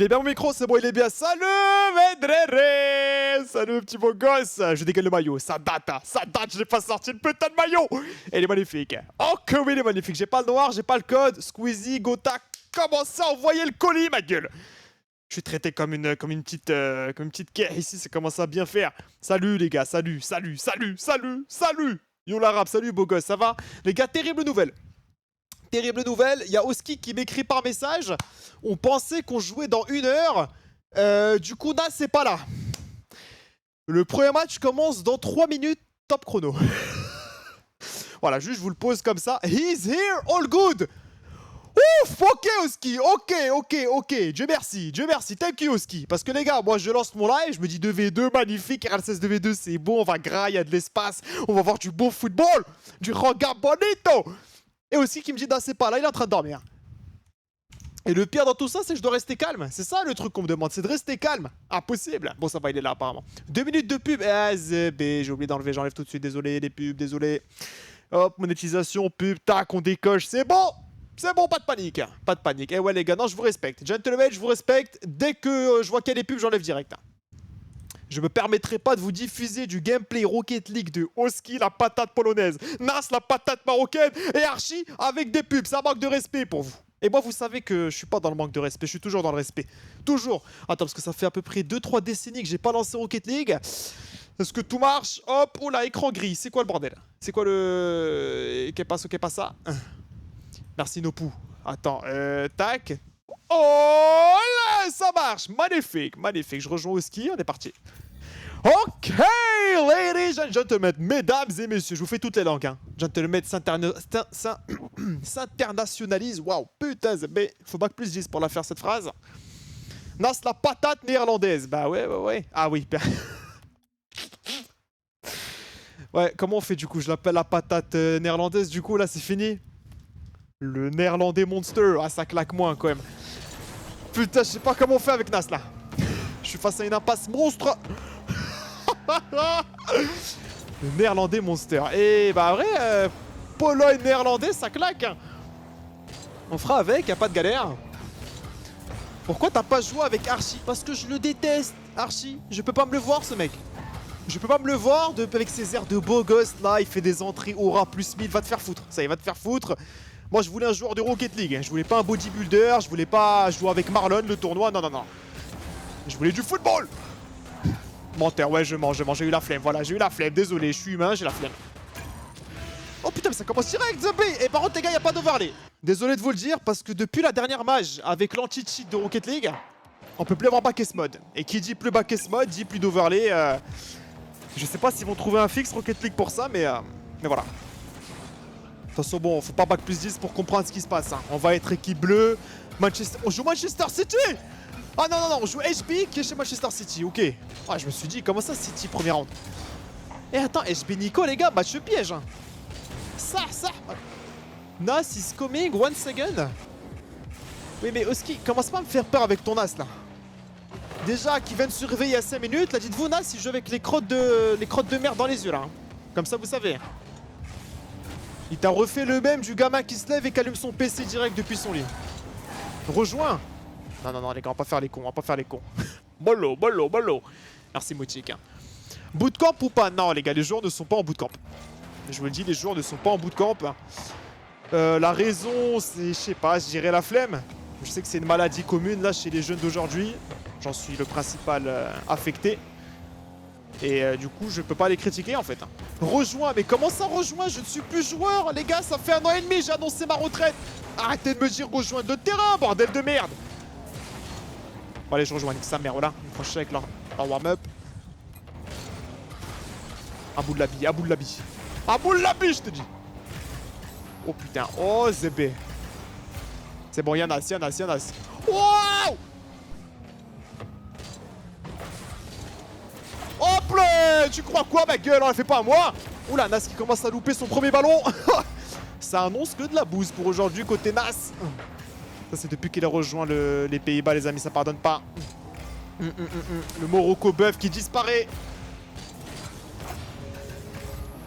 Il est bien au micro, c'est bon, il est bien. Salut, Medrere. Salut, petit beau gosse. Je dégaine le maillot. Ça date, je n'ai pas sorti le putain de maillot. Et il est magnifique. Oh que oui, il est magnifique. J'ai pas le noir, j'ai pas le code. Squeezie, Gotha, commencez à envoyer le colis, ma gueule. Je suis traité comme une petite quai ici, ça commence à bien faire. Salut les gars, salut. Yo l'arabe, salut beau gosse, ça va? Les gars, terrible nouvelle. Terrible nouvelle, il y a Oski qui m'écrit par message. On pensait qu'on jouait dans 1 heure. Du coup, Nas, c'est pas là. Le premier match commence dans 3 minutes, top chrono. Voilà, juste je vous le pose comme ça. He's here, all good. Ouf, ok Oski, ok. Dieu merci, thank you Oski. Parce que les gars, moi je lance mon live, je me dis 2v2, magnifique, RL16 2v2, c'est bon, on va grailler, il y a de l'espace, on va voir du beau football, du regard bonito. Et aussi qui me dit, non, c'est pas là, il est en train de dormir. Et le pire dans tout ça, c'est que je dois rester calme. C'est ça le truc qu'on me demande, c'est de rester calme. Impossible. Bon, ça va, il est là apparemment. 2 minutes de pub. J'ai oublié d'enlever, j'enlève tout de suite. Désolé, les pubs, désolé. Hop, monétisation, pub, tac, on décoche. C'est bon. C'est bon, pas de panique. Pas de panique. Eh ouais, les gars, non, je vous respecte. Gentlemen, je vous respecte. Dès que je vois qu'il y a des pubs, j'enlève direct. Je me permettrai pas de vous diffuser du gameplay Rocket League de Oski, la patate polonaise, Nas, la patate marocaine, et Archie avec des pubs. Ça manque de respect pour vous. Et moi, vous savez que je suis pas dans le manque de respect, je suis toujours dans le respect. Toujours. Attends, parce que ça fait à peu près 2-3 décennies que j'ai pas lancé Rocket League. Est-ce que tout marche? Hop, oh là, écran gris. C'est quoi le bordel? C'est quoi le... Qu'est pas ça? Merci Nopou. Attends, tac. Oh là, ça marche. Magnifique. Je rejoins Oski, on est parti. Ok, ladies and gentlemen, mesdames et messieurs, je vous fais toutes les langues. Hein. Gentlemen s'internationalise. Waouh, putain, mais faut bac plus 10 pour la faire cette phrase. Nas, la patate néerlandaise. Bah ouais. Ah oui. Ouais, comment on fait du coup? Je l'appelle la patate néerlandaise, du coup là c'est fini. Le néerlandais monster. Ah, ça claque moins quand même. Putain, je sais pas comment on fait avec Nas là. Je suis face à une impasse monstre. Le néerlandais monster. Et bah vrai, Pologne néerlandais, ça claque. On fera avec, y'a pas de galère. Pourquoi t'as pas joué avec Archie? Parce que je le déteste, Archie. Je peux pas me le voir, ce mec. Je peux pas me le voir avec ses airs de beau gosse là. Il fait des entrées aura plus 1000. Va te faire foutre. Ça, il va te faire foutre. Moi, je voulais un joueur de Rocket League. Je voulais pas un bodybuilder. Je voulais pas jouer avec Marlon, le tournoi. Non. Je voulais du football. Menteur, ouais, je mange. J'ai eu la flemme. Voilà, j'ai eu la flemme. Désolé, je suis humain, j'ai la flemme. Oh putain, mais ça commence direct, Zambé. Et par contre, les gars, y a pas d'overlay. Désolé de vous le dire, parce que depuis la dernière mage avec l'anti-cheat de Rocket League, on peut plus avoir backcase mode. Et qui dit plus backcase mode, dit plus d'overlay. Je sais pas s'ils vont trouver un fixe Rocket League pour ça, mais voilà. De toute façon, bon, faut pas back plus 10 pour comprendre ce qui se passe. Hein. On va être équipe bleue. Manchester... On joue Manchester City. Ah non, on joue HB qui est chez Manchester City, ok. Ah, je me suis dit, comment ça City, premier round? Et attends, HB Nico, les gars, match piège. Ça. Nas is coming once again. Oui, mais Oski, commence pas à me faire peur avec ton Nas, là. Déjà, qui vient de se réveiller à 5 minutes, là, dites-vous, Nas, il joue avec les crottes de merde dans les yeux, là. Hein. Comme ça, vous savez. Il t'a refait le même du gamin qui se lève et qui allume son PC direct depuis son lit. Rejoins. Non, les gars, on va pas faire les cons. Mollo. Merci, Motique. Hein. Bootcamp ou pas? Non, les gars, les joueurs ne sont pas en bootcamp. Je vous le dis, les joueurs ne sont pas en bootcamp. La raison, c'est, je sais pas, je dirais la flemme. Je sais que c'est une maladie commune, là, chez les jeunes d'aujourd'hui. J'en suis le principal affecté. Et du coup, je peux pas les critiquer, en fait. Hein. Rejoins, mais comment ça rejoins? Je ne suis plus joueur, les gars, ça fait 1 an et demi, j'ai annoncé ma retraite. Arrêtez de me dire rejoindre le terrain, bordel de merde. Bon, allez, je rejoins, nique sa mère, voilà. Une prochaine avec leur warm-up. À bout de l'habit, je te dis. Oh putain, oh ZB. C'est bon, y'en a. Wow! Hop là! Tu crois quoi, ma gueule? On la fait pas à moi! Oula, Nas qui commence à louper son premier ballon. Ça annonce que de la bouse pour aujourd'hui côté Nas. Ça, c'est depuis qu'il a rejoint les Pays-Bas, les amis, ça pardonne pas. Le Morocco Buff qui disparaît.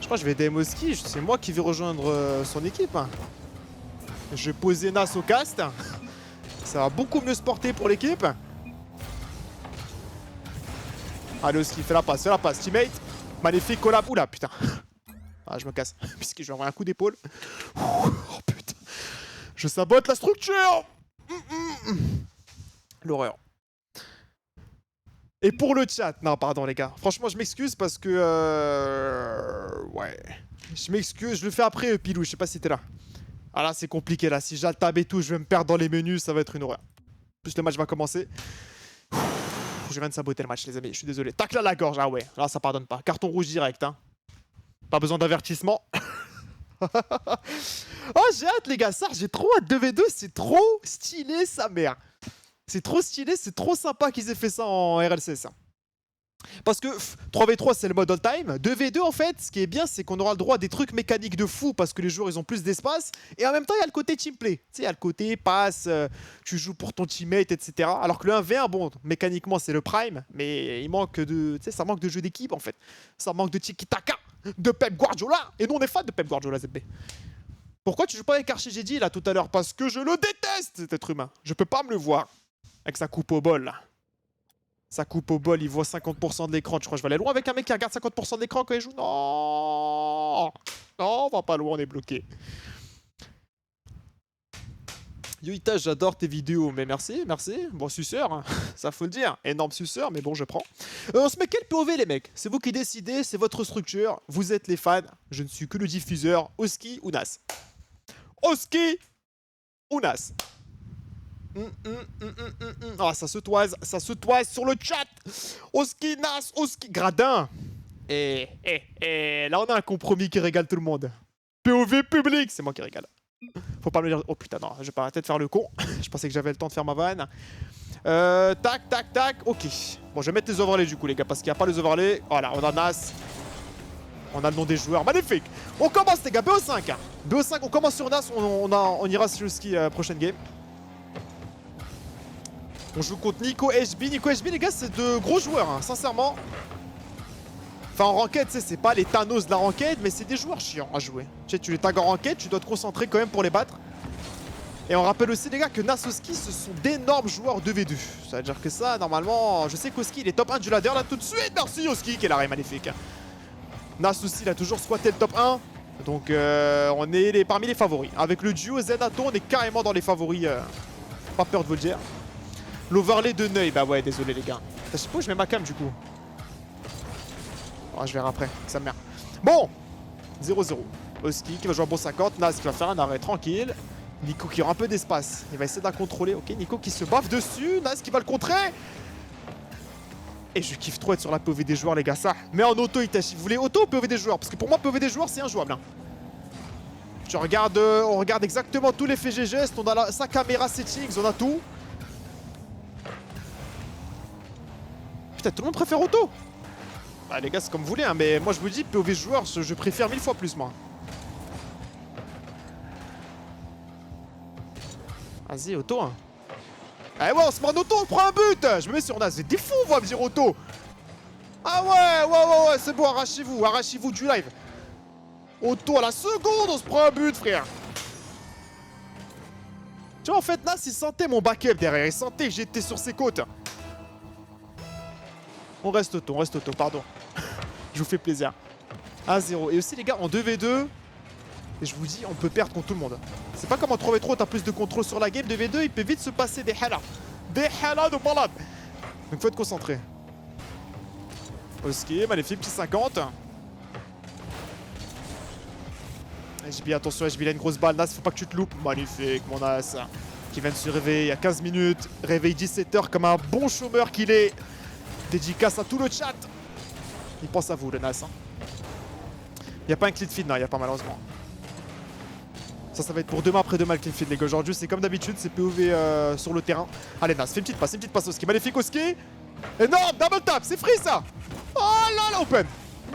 Je crois que je vais DM Oski, c'est moi qui vais rejoindre son équipe. Je vais poser Nas au cast. Ça va beaucoup mieux se porter pour l'équipe. Allez, Oski, fais la passe, teammate. Magnifique collab. Oula, putain. Ah, je me casse, puisque je vais envoyer un coup d'épaule. Oh putain. Je sabote la structure. L'horreur. Et pour le chat, non pardon les gars, franchement je m'excuse parce que ouais, je m'excuse, je le fais après Pilou, je sais pas si t'es là. Ah là c'est compliqué là, si j'altab et tout, je vais me perdre dans les menus, ça va être une horreur. Plus le match va commencer. Je viens de saboter le match les amis, je suis désolé. Tacle à la gorge, ah ouais, là ça pardonne pas. Carton rouge direct hein. Pas besoin d'avertissement. Oh j'ai hâte les gars, ça j'ai trop hâte. 2v2, c'est trop stylé sa mère. C'est trop stylé, c'est trop sympa qu'ils aient fait ça en RLC ça. Parce que 3v3 c'est le mode all time, 2v2 en fait, ce qui est bien c'est qu'on aura le droit à des trucs mécaniques de fou parce que les joueurs ils ont plus d'espace et en même temps il y a le côté teamplay. Tu sais, il y a le côté passe, tu joues pour ton teammate, etc. Alors que le 1v1, bon, mécaniquement c'est le prime, mais il manque de. Tu sais, ça manque de jeu d'équipe en fait. Ça manque de tiki-taka, de Pep Guardiola. Et nous on est fans de Pep Guardiola ZB. Pourquoi tu joues pas avec Archie j'ai dit là tout à l'heure? Parce que je le déteste cet être humain. Je peux pas me le voir. Avec sa coupe au bol là. Sa coupe au bol, il voit 50% de l'écran. Tu crois que je vais aller loin avec un mec qui regarde 50% de l'écran quand il joue? Non. Non, on va pas loin, on est bloqué. Yoita, j'adore tes vidéos. Mais merci, merci. Bon, suceur, hein. Ça faut le dire. Énorme suceur, mais bon, je prends. On se met quel POV les mecs? C'est vous qui décidez, c'est votre structure. Vous êtes les fans. Je ne suis que le diffuseur. Oski ou Nas? Oski ou Nas? Ah, ça se toise sur le chat. Oski, Nas, Oski, Gradin. Et là, on a un compromis qui régale tout le monde. POV public, c'est moi qui régale. Faut pas me le dire. Oh putain, non, je vais pas arrêter de faire le con. Je pensais que j'avais le temps de faire ma vanne. Tac, tac, tac, ok. Bon, je vais mettre les overlays du coup, les gars, parce qu'il n'y a pas les overlays. Voilà, on a Nas. On a le nom des joueurs, magnifique. On commence, les gars, BO5. BO5, on commence sur Nas, on ira sur Oski prochaine game. On joue contre Nico HB. Nico HB, les gars, c'est de gros joueurs, hein, sincèrement. Enfin, en ranked, tu sais, c'est pas les Thanos de la ranked, mais c'est des joueurs chiants à jouer. Tu sais, tu les tags en ranked, tu dois te concentrer quand même pour les battre. Et on rappelle aussi, les gars, que Nas Oski, ce sont d'énormes joueurs 2v2. Ça veut dire que ça, normalement, je sais qu'Oski, il est top 1 du ladder là tout de suite. Merci Oski, qui est l'arrêt magnifique. Nas aussi, il a toujours squatté le top 1. Donc, on est parmi les favoris. Avec le duo Zenato, on est carrément dans les favoris. Pas peur de vous le dire. L'overlay de Neuil, bah ouais, désolé les gars. Je sais pas où je mets ma cam du coup. Oh, je verrai après, ça me merde. Bon, 0-0. Oski qui va jouer un bon 50, Nas qui va faire un arrêt tranquille. Nico qui aura un peu d'espace, il va essayer de la contrôler. Ok, Nico qui se baffe dessus, Nas qui va le contrer. Et je kiffe trop être sur la POV des joueurs les gars, ça. Mais en auto Itachi, vous voulez auto ou POV des joueurs? Parce que pour moi POV des joueurs c'est injouable. Hein. Tu regardes, on regarde exactement tous les faits gestes, on a sa caméra settings, on a tout. Putain, tout le monde préfère auto. Bah les gars, c'est comme vous voulez, hein, mais moi je vous dis, POV joueur, je préfère 1000 fois plus moi. Vas-y, auto, hein. Ah ouais, on se met en auto, on prend un but. Je me mets sur Nas, c'est des fous, on va me dire auto. Ah ouais, c'est bon, arrachez-vous du live. Auto à la seconde, on se prend un but, frère. Tu vois, en fait, Nas, il sentait mon backup derrière, il sentait que j'étais sur ses côtes. On reste auto, pardon. Je vous fais plaisir. 1-0. Et aussi, les gars, en 2v2, et je vous dis, on peut perdre contre tout le monde. C'est pas comme en 3v3, t'as plus de contrôle sur la game. 2v2, il peut vite se passer des halas. Des halas de malade. Donc, faut être concentré. Oski, magnifique, petit 50. HB, attention, HB, il a une grosse balle. Nas, faut pas que tu te loupes. Magnifique, mon Nas. Qui vient de se réveiller il y a 15 minutes. Réveil 17h comme un bon chômeur qu'il est. Dédicace à tout le chat. Il pense à vous, le Nas. Hein. Il n'y a pas un clean feed, non, il n'y a pas malheureusement. Ça va être pour demain, après-demain, le clean feed, les gars. Aujourd'hui, c'est comme d'habitude, c'est POV sur le terrain. Allez, Nas, fais une petite passe Oski. Magnifique, Oski. Énorme, double tap, c'est free ça. Oh là là, open.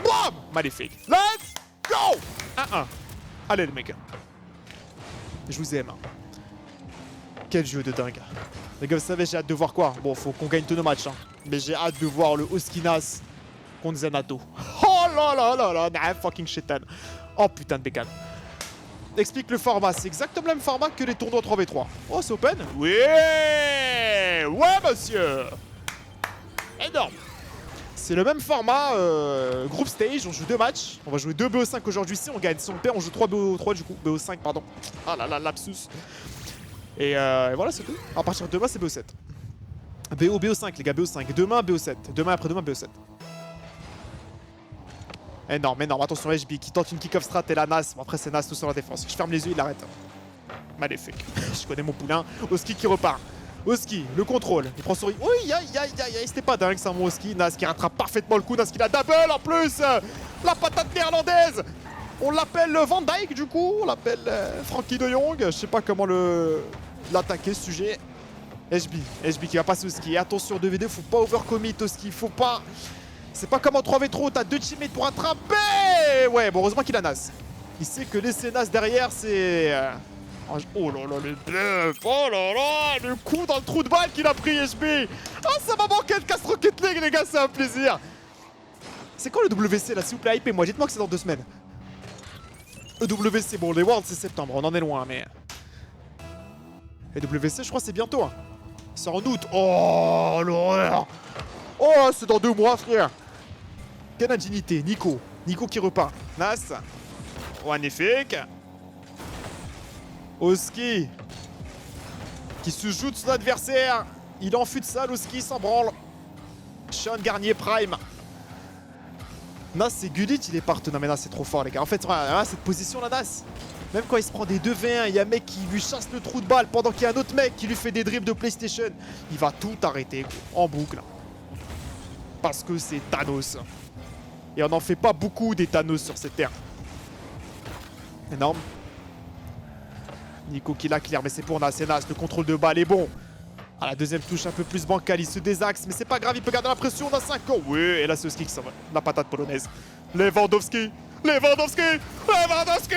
Bam. Magnifique. Let's go. 1-1. Allez, les mecs. Je vous aime. Quel jeu de dingue. Les gars, vous savez, j'ai hâte de voir quoi. Bon, faut qu'on gagne tous nos matchs. Hein. Mais j'ai hâte de voir le Oski Nas contre Zenato. Oh là là là là, nah, fucking shaitan. Oh putain de bécane. Explique le format, c'est exactement le même format que les tournois 3v3. Oh, c'est open? Oui. Ouais, monsieur. Énorme. C'est le même format, group stage, on joue 2 matchs. On va jouer 2 BO5 aujourd'hui si on gagne. Si on perd, on joue 3 BO3 du coup. BO5, pardon. Ah là là, lapsus. Et voilà, c'est tout. À partir de demain, c'est BO7. BO5, les gars, BO5. Demain, BO7. Demain, après-demain, BO7. Énorme, énorme. Attention, HB qui tente une kick-off strat et la Nas. Bon, après, c'est Nas tout sur la défense. Je ferme les yeux, il l'arrête. Maléfique. Je connais mon poulain. Oski qui repart. Oski, le contrôle. Il prend son... Oui, aïe, aïe, aïe, aïe. C'était pas dingue, ça, mon Oski. Nas qui rattrape parfaitement le coup. Nas qui la double en plus. La patate néerlandaise. On l'appelle Van Dijk, du coup. On l'appelle Frankie de Jong. Je sais pas comment l'attaquer, ce sujet. HB qui va passer Oski. Attention, 2v2, faut pas overcommit Oski. Faut pas... C'est pas comme en 3v3, t'as 2 teammates pour attraper. Ouais, bon, heureusement qu'il a Nas. Il sait que laisser Nas derrière, c'est... Oh là là, le bluff. Oh là là, le coup dans le trou de balle qu'il a pris, HB. Ah, ça m'a manqué de casse Rocket League, les gars, c'est un plaisir. C'est quand le WC, là, s'il vous plaît, hypez-moi. Dites-moi que c'est dans 2 semaines. Le WC, bon, les Worlds, c'est septembre, on en est loin, mais... Et WC, je crois, c'est bientôt. Hein. C'est en août. Oh, l'horreur. Oh, c'est dans 2 mois, frère. Quelle indignité. Nico. Nico qui repart. Nas. Magnifique. Oski. Qui se joue de son adversaire. Il en futsal, Oski s'en branle. Sean Garnier Prime. Nas, c'est Gullit, il est partout. Non, mais Nas, c'est trop fort, les gars. En fait, cette position, là, Nas. Même quand il se prend des 2v1, il y a un mec qui lui chasse le trou de balle pendant qu'il y a un autre mec qui lui fait des dribbles de PlayStation. Il va tout arrêter, en boucle. Parce que c'est Thanos. Et on n'en fait pas beaucoup des Thanos sur cette terre. Énorme. Nico qui la clear, mais c'est pour Nas, c'est Nas. Le contrôle de balle est bon. Ah, la deuxième touche un peu plus bancale, il se désaxe, mais c'est pas grave, il peut garder la pression, on a 5 ans. Oui, et là c'est Oski qui s'en va. La patate polonaise. Lewandowski. Lewandowski. Lewandowski.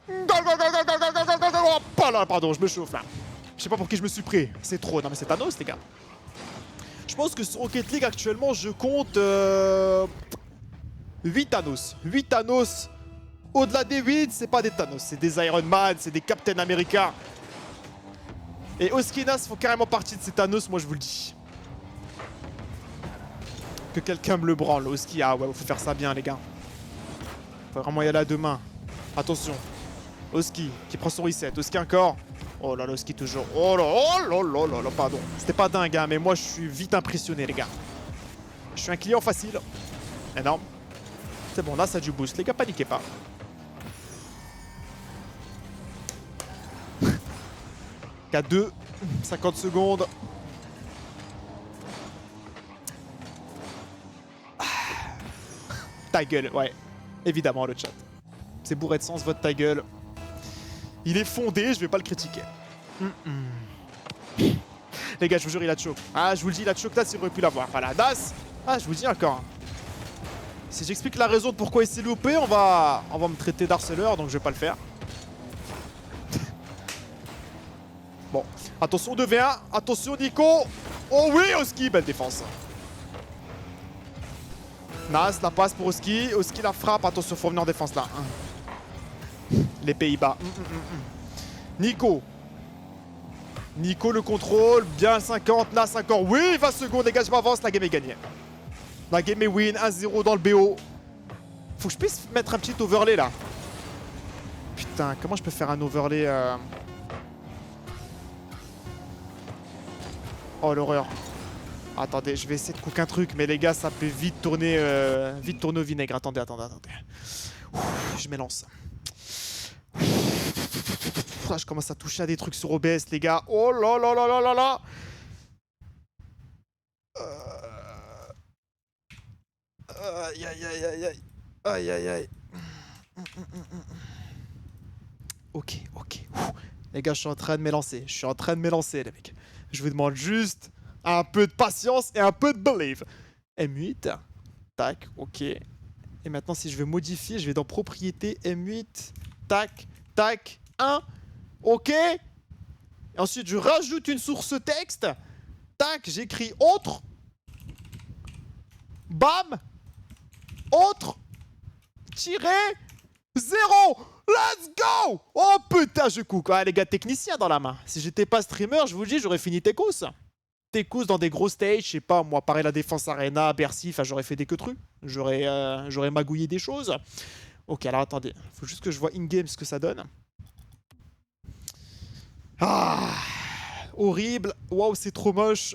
Gol, gol, gol, gol, gol, gol, gol, gol, gol. Pas là, pardon, je me chauffe là. Je sais pas pour qui je me suis pris. C'est trop. Non, mais c'est Thanos, les gars. Je pense que sur Rocket League, actuellement, je compte 8 Thanos. 8 Thanos. Au-delà des 8, c'est pas des Thanos. C'est des Iron Man, c'est des Captain America. Et Oski et Nas font carrément partie de ces Thanos, moi je vous le dis. Que quelqu'un me le branle. Oski, ah ouais, faut faire ça bien, les gars. Faut vraiment y aller à 2 mains. Attention. Oski qui prend son reset. Oski encore. Oh là là, Oski toujours. Oh là là, pardon. C'était pas dingue, hein, mais moi je suis vite impressionné, les gars. Je suis un client facile. Énorme. C'est bon, là ça a du boost. Les gars, paniquez pas. K2. 50 secondes. Ta gueule, ouais. Évidemment, le chat. C'est bourré de sens, votre ta gueule. Il est fondé, je vais pas le critiquer. Les gars, je vous jure, il a choke. Ah, je vous le dis, il a choke là, s'il aurait pu l'avoir. Voilà, Das. Ah, je vous dis encore. Si j'explique la raison de pourquoi il s'est loupé, on va me traiter d'harceleur, donc je vais pas le faire. Bon, attention 2v1. Attention, Nico. Oh oui, Oski, belle défense. Nas, la passe pour Oski. Oski la frappe. Attention, faut revenir en défense là. Les Pays-Bas. Nico. Nico le contrôle. Bien 50. Nas encore. Oui, 20 secondes. Les gars, je m'avance. La game est gagnée. La game est win. 1-0 dans le BO. Faut que je puisse mettre un petit overlay là. Putain, comment je peux faire un overlay Oh l'horreur. Attendez, je vais essayer de cook un truc, mais les gars, ça peut vite tourner au vinaigre. Attendez. Ouf, je m'élance. Je commence à toucher à des trucs sur OBS, les gars. Oh là là là là là là. Aïe aïe aïe aïe aïe. Aïe aïe aïe. Ok. Les gars, je suis en train de m'élancer. Les mecs. Je vous demande juste un peu de patience et un peu de believe. M8. Tac, ok. Et maintenant, si je veux modifier, je vais dans Propriétés, M8. Tac, 1. Ok. Et ensuite, je rajoute une source texte. Tac, j'écris autre. Bam. Autre. Tiré. 0. Let's go. Oh putain, je cook. Ah les gars, technicien dans la main. Si j'étais pas streamer, je vous le dis, j'aurais fini Tekos. Tekos dans des gros stages, je sais pas, moi, pareil la défense arena, Bercy, enfin j'aurais fait des queutrus. J'aurais magouillé des choses. Ok, alors attendez, faut juste que je vois in-game ce que ça donne. Ah, horrible. Waouh, c'est trop moche.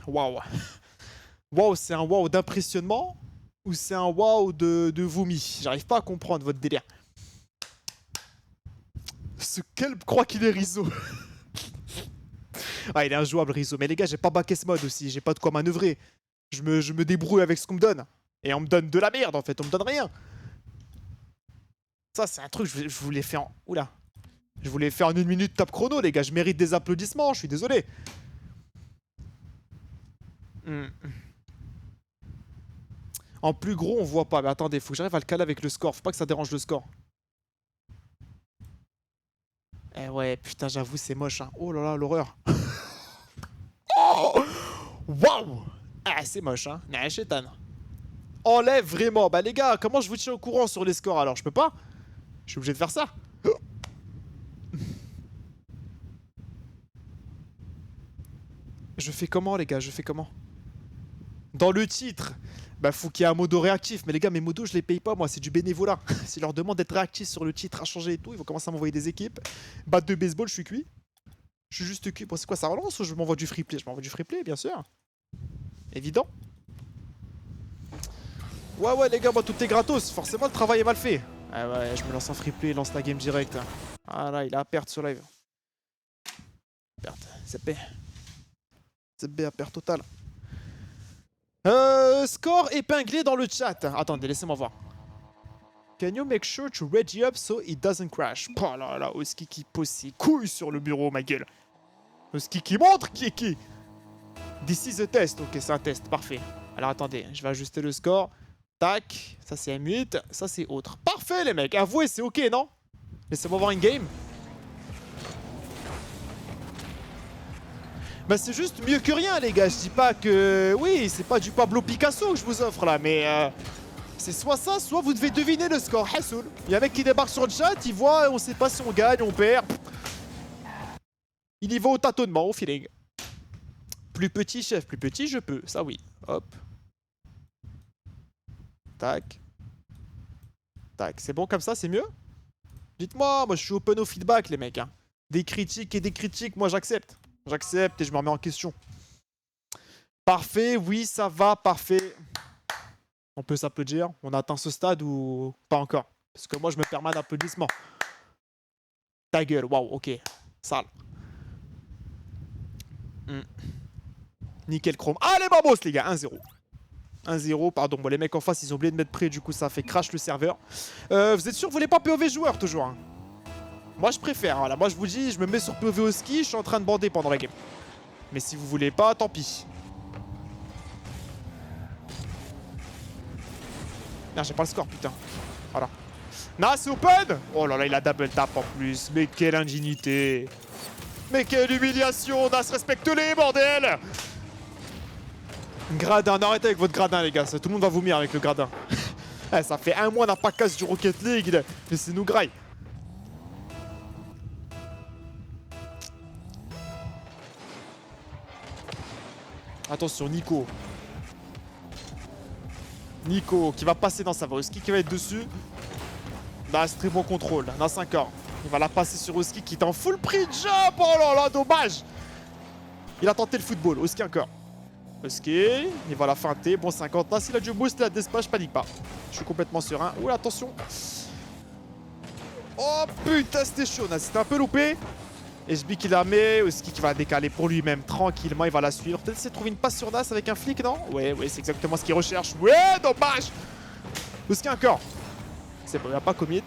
Waouh. Waouh, c'est un waouh d'impressionnement ou c'est un waouh de vomi? J'arrive pas à comprendre votre délire. Ce kelp croit qu'il est Rizzo. Ah, il est injouable Rizzo. Mais les gars, j'ai pas backé ce mode aussi. J'ai pas de quoi manœuvrer. Je me débrouille avec ce qu'on me donne. Et on me donne de la merde en fait. On me donne rien. Ça, c'est un truc, je voulais faire en... Oula. Je voulais faire en 1 minute top chrono, les gars. Je mérite des applaudissements. Je suis désolé. En plus gros, on voit pas. Mais attendez, faut que j'arrive à le caler avec le score. Faut pas que ça dérange le score. Eh ouais, putain, j'avoue, c'est moche. Hein. Oh là là, l'horreur. Oh, waouh. Ah, c'est moche, hein. Nah, chétan. Enlève vraiment. Bah les gars, comment je vous tiens au courant sur les scores alors? Je peux pas. Je suis obligé de faire ça. Je fais comment les gars? Je fais comment? Dans le titre, bah faut qu'il y ait un modo réactif. Mais les gars, mes modos, je les paye pas moi, c'est du bénévolat. S'ils leur demandent d'être réactifs sur le titre, à changer et tout, ils vont commencer à m'envoyer des équipes. Batte de baseball, je suis cuit. Je suis juste cuit. Bon, c'est quoi, ça relance ou je m'envoie du free play? Je m'envoie du free play, bien sûr. Évident. Ouais, les gars, moi, tout est gratos. Forcément, le travail est mal fait. Ah ouais, je me lance en free play, lance la game direct. Ah là, il a à perte sur live. Perte, ZP. ZP à perte totale. Score épinglé dans le chat. Attendez, laissez-moi voir. Can you make sure to ready up so it doesn't crash? Oh là là, Oski qui pose ses couilles sur le bureau, ma gueule. Oski qui montre qui est qui. This is a test. Ok, c'est un test, parfait. Alors attendez, je vais ajuster le score. Tac, ça c'est M8, ça c'est autre. Parfait les mecs, avouez, c'est ok, non? Laissez-moi voir une game. Bah c'est juste mieux que rien les gars, je dis pas que... Oui, c'est pas du Pablo Picasso que je vous offre là, mais... C'est soit ça, soit vous devez deviner le score. Hassoul. Il y a un mec qui débarque sur le chat, il voit, on sait pas si on gagne, on perd. Il y va au tâtonnement, au feeling. Plus petit chef, plus petit je peux, ça oui. Hop. Tac. Tac, c'est bon comme ça, c'est mieux? Dites-moi, moi je suis open au feedback les mecs. Hein. Des critiques et des critiques, moi j'accepte. J'accepte et je me remets en question. Parfait, oui, ça va, parfait. On peut s'applaudir. On a atteint ce stade ou pas encore? Parce que moi, je me permets d'applaudissements. Ta gueule, waouh, ok. Sale. Nickel chrome. Allez, bambos, les gars, 1-0. 1-0, pardon. Bon, les mecs en face, ils ont oublié de mettre prêt, du coup, ça fait crash le serveur. Vous êtes sûr que vous voulez pas POV joueur, toujours hein? Moi, je préfère. Voilà, moi, je vous dis, je me mets sur POV au ski, je suis en train de bander pendant la game. Mais si vous voulez pas, tant pis. Non, j'ai pas le score, putain. Voilà. Non, c'est open. Oh là là, il a double tap en plus. Mais quelle indignité. Mais quelle humiliation. Nas, respecte-les, bordel. Gradin, arrêtez avec votre gradin, les gars. Tout le monde va vomir avec le gradin. Ça fait un mois, on n'a pas casse du Rocket League. Laissez-nous graille. Attention, Nico. Nico qui va passer dans sa Oski qui va être dessus. Nas, très bon contrôle. Nas encore. Il va la passer sur Oski qui est en full pre-jump. Oh là là, dommage. Il a tenté le football. Oski encore. Oski, il va la feinter. Bon 50. Nas, il a du boost, il a d'espace, je panique pas. Je suis complètement serein. Ouh, attention. Oh putain, c'était chaud. Nas, c'était un peu loupé. SB qui la met, Oski qui va la décaler pour lui-même tranquillement, il va la suivre. Peut-être essayer de trouver une passe sur Nas avec un flic, non? Ouais, c'est exactement ce qu'il recherche. Ouais, dommage. Oski encore. C'est bon, il n'y a pas commit.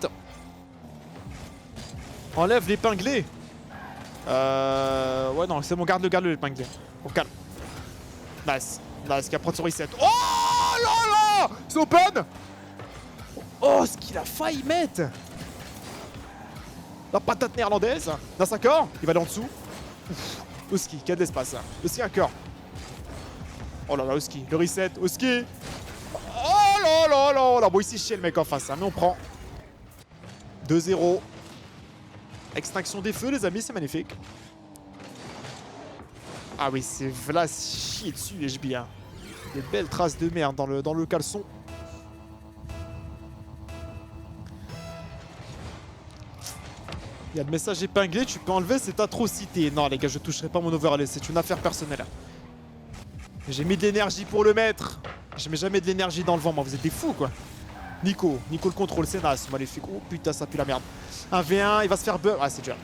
Enlève l'épinglé. Ouais, non, c'est bon, garde-le l'épinglé. Bon, calme. Nice. Nice, qui va prendre son reset. Oh là là. C'est open. Oh, ce qu'il a failli mettre. La patate néerlandaise. Nas encore. Il va aller en dessous. Oski, qui a de l'espace. Oski encore. Oh là là, Oski. Le reset. Oski. Oh là là là là. Bon, ici, chier le mec en face. Hein, mais on prend. 2-0. Extinction des feux, les amis. C'est magnifique. Ah oui, c'est Vlas chier dessus, les HB. Hein. Des belles traces de merde dans le caleçon. Il y a le message épinglé, tu peux enlever cette atrocité. Non les gars, je toucherai pas mon overlay, c'est une affaire personnelle. J'ai mis de l'énergie pour le mettre. Je mets jamais de l'énergie dans le vent, moi vous êtes des fous quoi. Nico le contrôle, c'est naze, maléfique. Oh putain, ça pue la merde. 1v1, il va se faire bump. Ah c'est dur.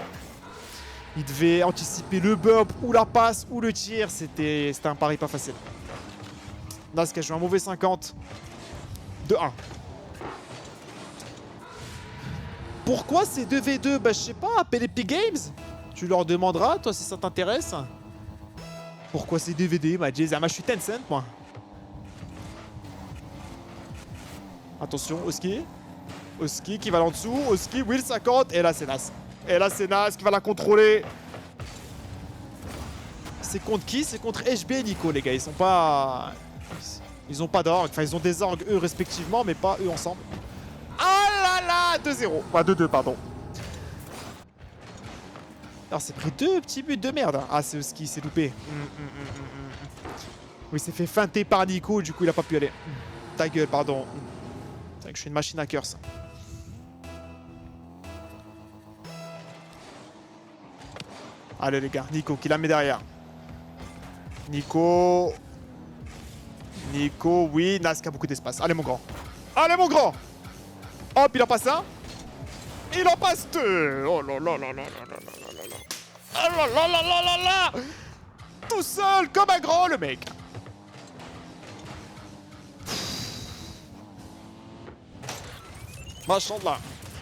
Il devait anticiper le bump, ou la passe, ou le tir. C'était un pari pas facile. Nas qui a joué un mauvais 50. De 1. Pourquoi c'est 2v2? Bah je sais pas, appelle Epic Games. Tu leur demanderas, toi, si ça t'intéresse. Pourquoi c'est 2v2? Bah Jay, moi je suis Tencent, moi. Attention, Oski. Oski qui va en dessous. Oski, Will 50. Et là c'est Nas. Et là c'est Nas qui va la contrôler. C'est contre qui? C'est contre HB et Nico, les gars. Ils sont pas... Ils ont pas d'orgue. Enfin, ils ont des orgues, eux, respectivement, mais pas eux ensemble. Ah là là, 2-0. Enfin, 2-2, pardon. Alors, c'est pris 2 petits buts de merde. Ah, c'est Oski, c'est loupé. Oui, il s'est fait feinter par Nico, du coup, il a pas pu aller. Ta gueule, pardon. C'est vrai que je suis une machine à curse. Allez, les gars, Nico qui la met derrière. Nico, oui, Nas qui a beaucoup d'espace. Allez, mon grand. Allez, mon grand. Hop, il en passe un. Il en passe 2. Oh là là là là là là là là là. Oh là là là là là là. Tout seul, comme un grand, le mec. Machallah.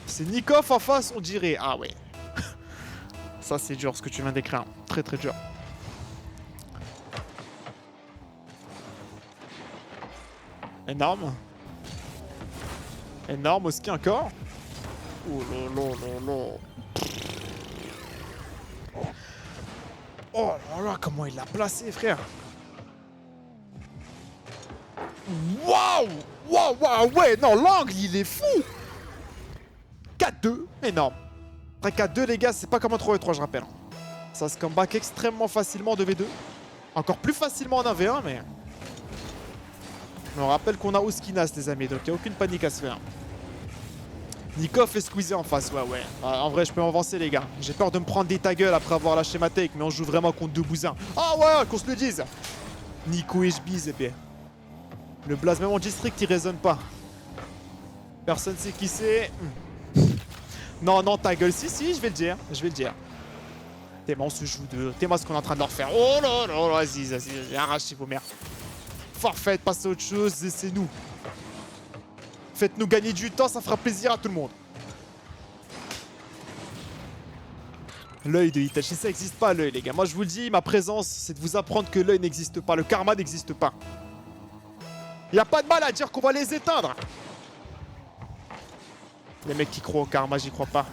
C'est Nikov en face, on dirait. Ah ouais. Ça, c'est dur, ce que tu viens d'écrire. Très, très dur. Énorme. Énorme, Oski encore. Oh là là là là. Oh là là, comment il l'a placé, frère. Waouh. Waouh, waouh, ouais, non, l'angle, il est fou. 4-2, énorme. Après 4-2, les gars, c'est pas comme un 3v3, je rappelle. Ça se comeback extrêmement facilement en 2v2. Encore plus facilement en 1v1, mais... on rappelle qu'on a Oskinas, les amis, donc il n'y a aucune panique à se faire. Nikov est squeezé en face, ouais. En vrai, je peux avancer, les gars. J'ai peur de me prendre des ta gueule après avoir lâché ma take, mais on joue vraiment contre 2 bousins. Ah ouais, qu'on se le dise. Nico et Jbiz, épée. Le blaze, même en district, il résonne pas. Personne sait qui c'est. Non, non, ta gueule, si, je vais le dire. T'es-moi, on se joue deux. T'es-moi ce qu'on est en train de leur faire. Oh là là, vas-y, arrachez vos mères. Forfait, passez à autre chose, c'est nous. Faites-nous gagner du temps, ça fera plaisir à tout le monde. L'œil de Itachi, ça n'existe pas, l'œil, les gars. Moi, je vous le dis, ma présence, c'est de vous apprendre que l'œil n'existe pas. Le karma n'existe pas. Y a pas de mal à dire qu'on va les éteindre. Les mecs qui croient au karma, j'y crois pas.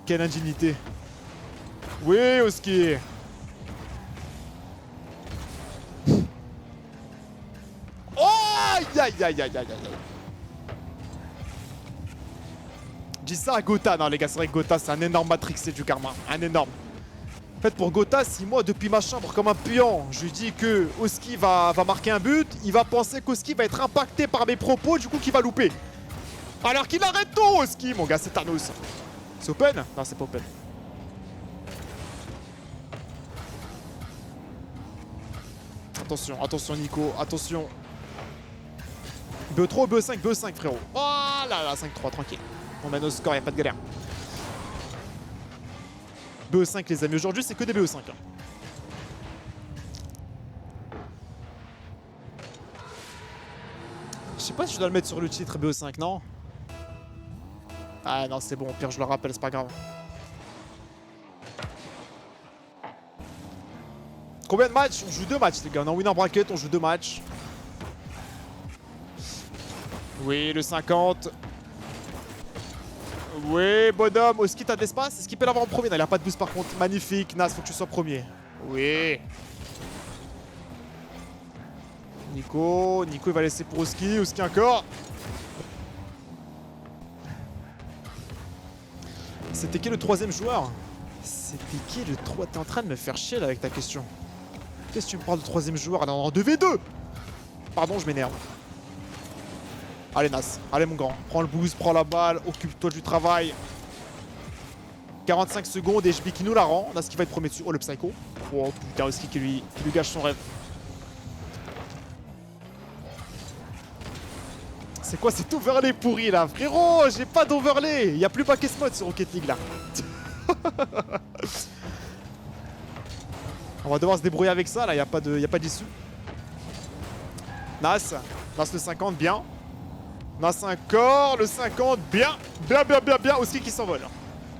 Quelle indignité. Oui, Oski. Oh, aïe. Je dis ça à Gotha, non les gars, c'est vrai que Gotha c'est un énorme matrix, c'est du karma, un énorme. En fait pour Gotha, si moi depuis ma chambre comme un pion, je lui dis que Oski va marquer un but, il va penser qu'Oski va être impacté par mes propos, du coup qu'il va louper. Alors qu'il arrête tout Oski, mon gars, c'est Thanos. C'est open? Non, c'est pas open. Attention Nico, attention. BE3 ou BE5, BE5 frérot. Oh là là, 5-3, tranquille. On mène au score, y'a pas de galère. BE5 les amis, aujourd'hui c'est que des BE5. Hein. Je sais pas si je dois le mettre sur le titre BE5, non? Ah non, c'est bon, au pire je le rappelle, c'est pas grave. Combien de matchs? On joue 2 matchs les gars, on est en winner bracket, on joue 2 matchs. Oui, le 50. Oui, bonhomme. Oski, t'as de l'espace? Est-ce qu'il peut l'avoir en premier? Non, il a pas de boost par contre. Magnifique. Nas, faut que tu sois premier. Oui. Nico, il va laisser pour Oski. Oski encore. C'était qui le troisième joueur? C'était qui le 3? T'es en train de me faire chier là avec ta question. Qu'est-ce que tu me parles de troisième joueur? Elle est en 2v2. Pardon, je m'énerve. Allez, Nas. Allez, mon grand. Prends le boost, prends la balle. Occupe-toi du travail. 45 secondes et Jbi qui nous la rend. Nas qui va être premier dessus. Oh, le psycho. Oh, putain, Husky qui lui gâche son rêve. C'est quoi cet overlay pourri là? Frérot, j'ai pas d'overlay. Il y a plus Backes Mode sur Rocket League là. On va devoir se débrouiller avec ça là, y a pas d'issue. Nas le 50, bien. Nas encore, le 50, bien. Bien. Husky qui s'envole.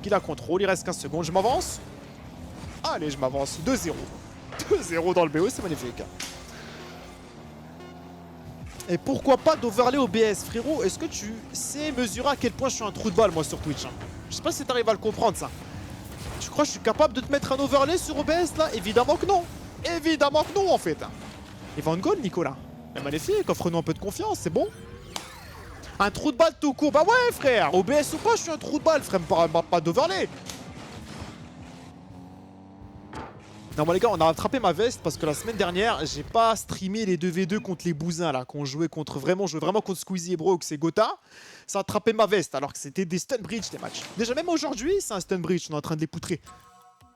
Qui la contrôle, il reste 15 secondes, je m'avance. Allez, je m'avance, 2-0. 2-0 dans le BO, c'est magnifique. Et pourquoi pas d'overlay OBS, frérot? Est-ce que tu sais mesurer à quel point je suis un trou de balle, moi, sur Twitch, hein? Je sais pas si t'arrives à le comprendre, ça. Tu crois que je suis capable de te mettre un overlay sur OBS, là? Évidemment que non. Évidemment que non, en fait. Il va en goal, Nicolas. Mais magnifique, offre-nous un peu de confiance, c'est bon. Un trou de balle tout court. Bah ouais, frère. OBS ou pas, je suis un trou de balle, frère. Pas d'overlay. Non, bon les gars, on a rattrapé ma veste parce que la semaine dernière, j'ai pas streamé les 2v2 contre les bousins là, qu'on jouait contre vraiment, je jouais vraiment contre Squeezie et Brox et Gotha. Ça a attrapé ma veste alors que c'était des stun bridge les matchs. Déjà même aujourd'hui, c'est un stun bridge, on est en train de les poutrer.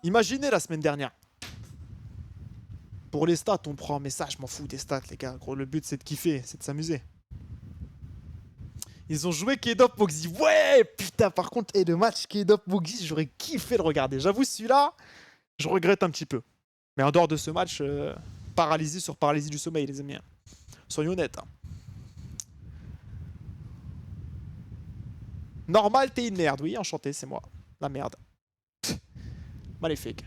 Imaginez la semaine dernière. Pour les stats, on prend, mais ça, je m'en fous des stats les gars. Gros, le but c'est de kiffer, c'est de s'amuser. Ils ont joué K-Dop Moxie. Ouais, putain, par contre, et le match K-Dop Moxie, j'aurais kiffé le regarder. J'avoue, celui-là, je regrette un petit peu. Mais en dehors de ce match, paralysie sur paralysie du sommeil, les amis. Soyons honnêtes. Hein. Normal, t'es une merde. Oui, enchanté, c'est moi. La merde. Maléfique.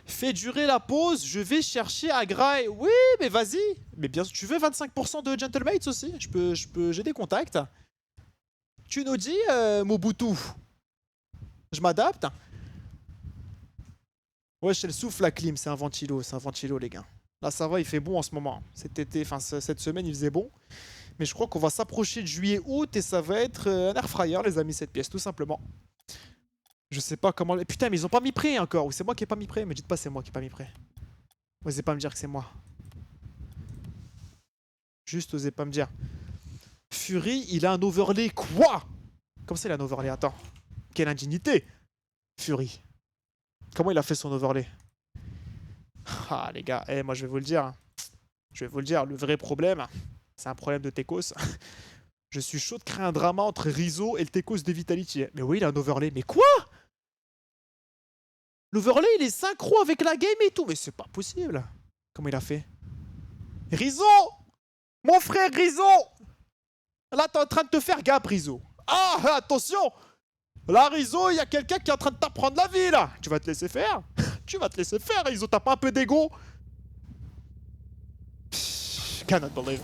Fais durer la pause, je vais chercher à graille. Oui, mais vas-y. Mais bien sûr, tu veux 25% de Gentlemates aussi? J'ai des contacts. Tu nous dis, Mobutu. Je m'adapte. Ouais, c'est le souffle, la clim, c'est un ventilo, les gars. Là, ça va, il fait bon en ce moment. Cet été, enfin, cette semaine, il faisait bon. Mais je crois qu'on va s'approcher de juillet-août et ça va être un air fryer, les amis, cette pièce, tout simplement. Je sais pas comment... Putain, mais ils ont pas mis prêt encore. Ou c'est moi qui ai pas mis prêt. Me dites pas c'est moi qui ai pas mis prêt. Osez pas me dire que c'est moi. Juste osez pas me dire. Fury, il a un overlay. Quoi? Comment ça, il a un overlay? Attends. Quelle indignité. Fury. Comment il a fait son overlay? Ah, les gars. Eh, moi, je vais vous le dire. Je vais vous le dire. Le vrai problème, c'est un problème de Tekos. Je suis chaud de créer un drama entre Rizzo et le Tekos de Vitality. Mais oui, il a un overlay. Mais quoi? L'overlay, il est synchro avec la game et tout. Mais c'est pas possible. Comment il a fait? Rizzo! Mon frère Rizzo! Là, t'es en train de te faire gap, Rizzo. Ah, attention! Là, Rizzo, il y a quelqu'un qui est en train de t'apprendre la vie, là. Tu vas te laisser faire? Tu vas te laisser faire, Rizzo. T'as pas un peu d'ego? Cannot believe.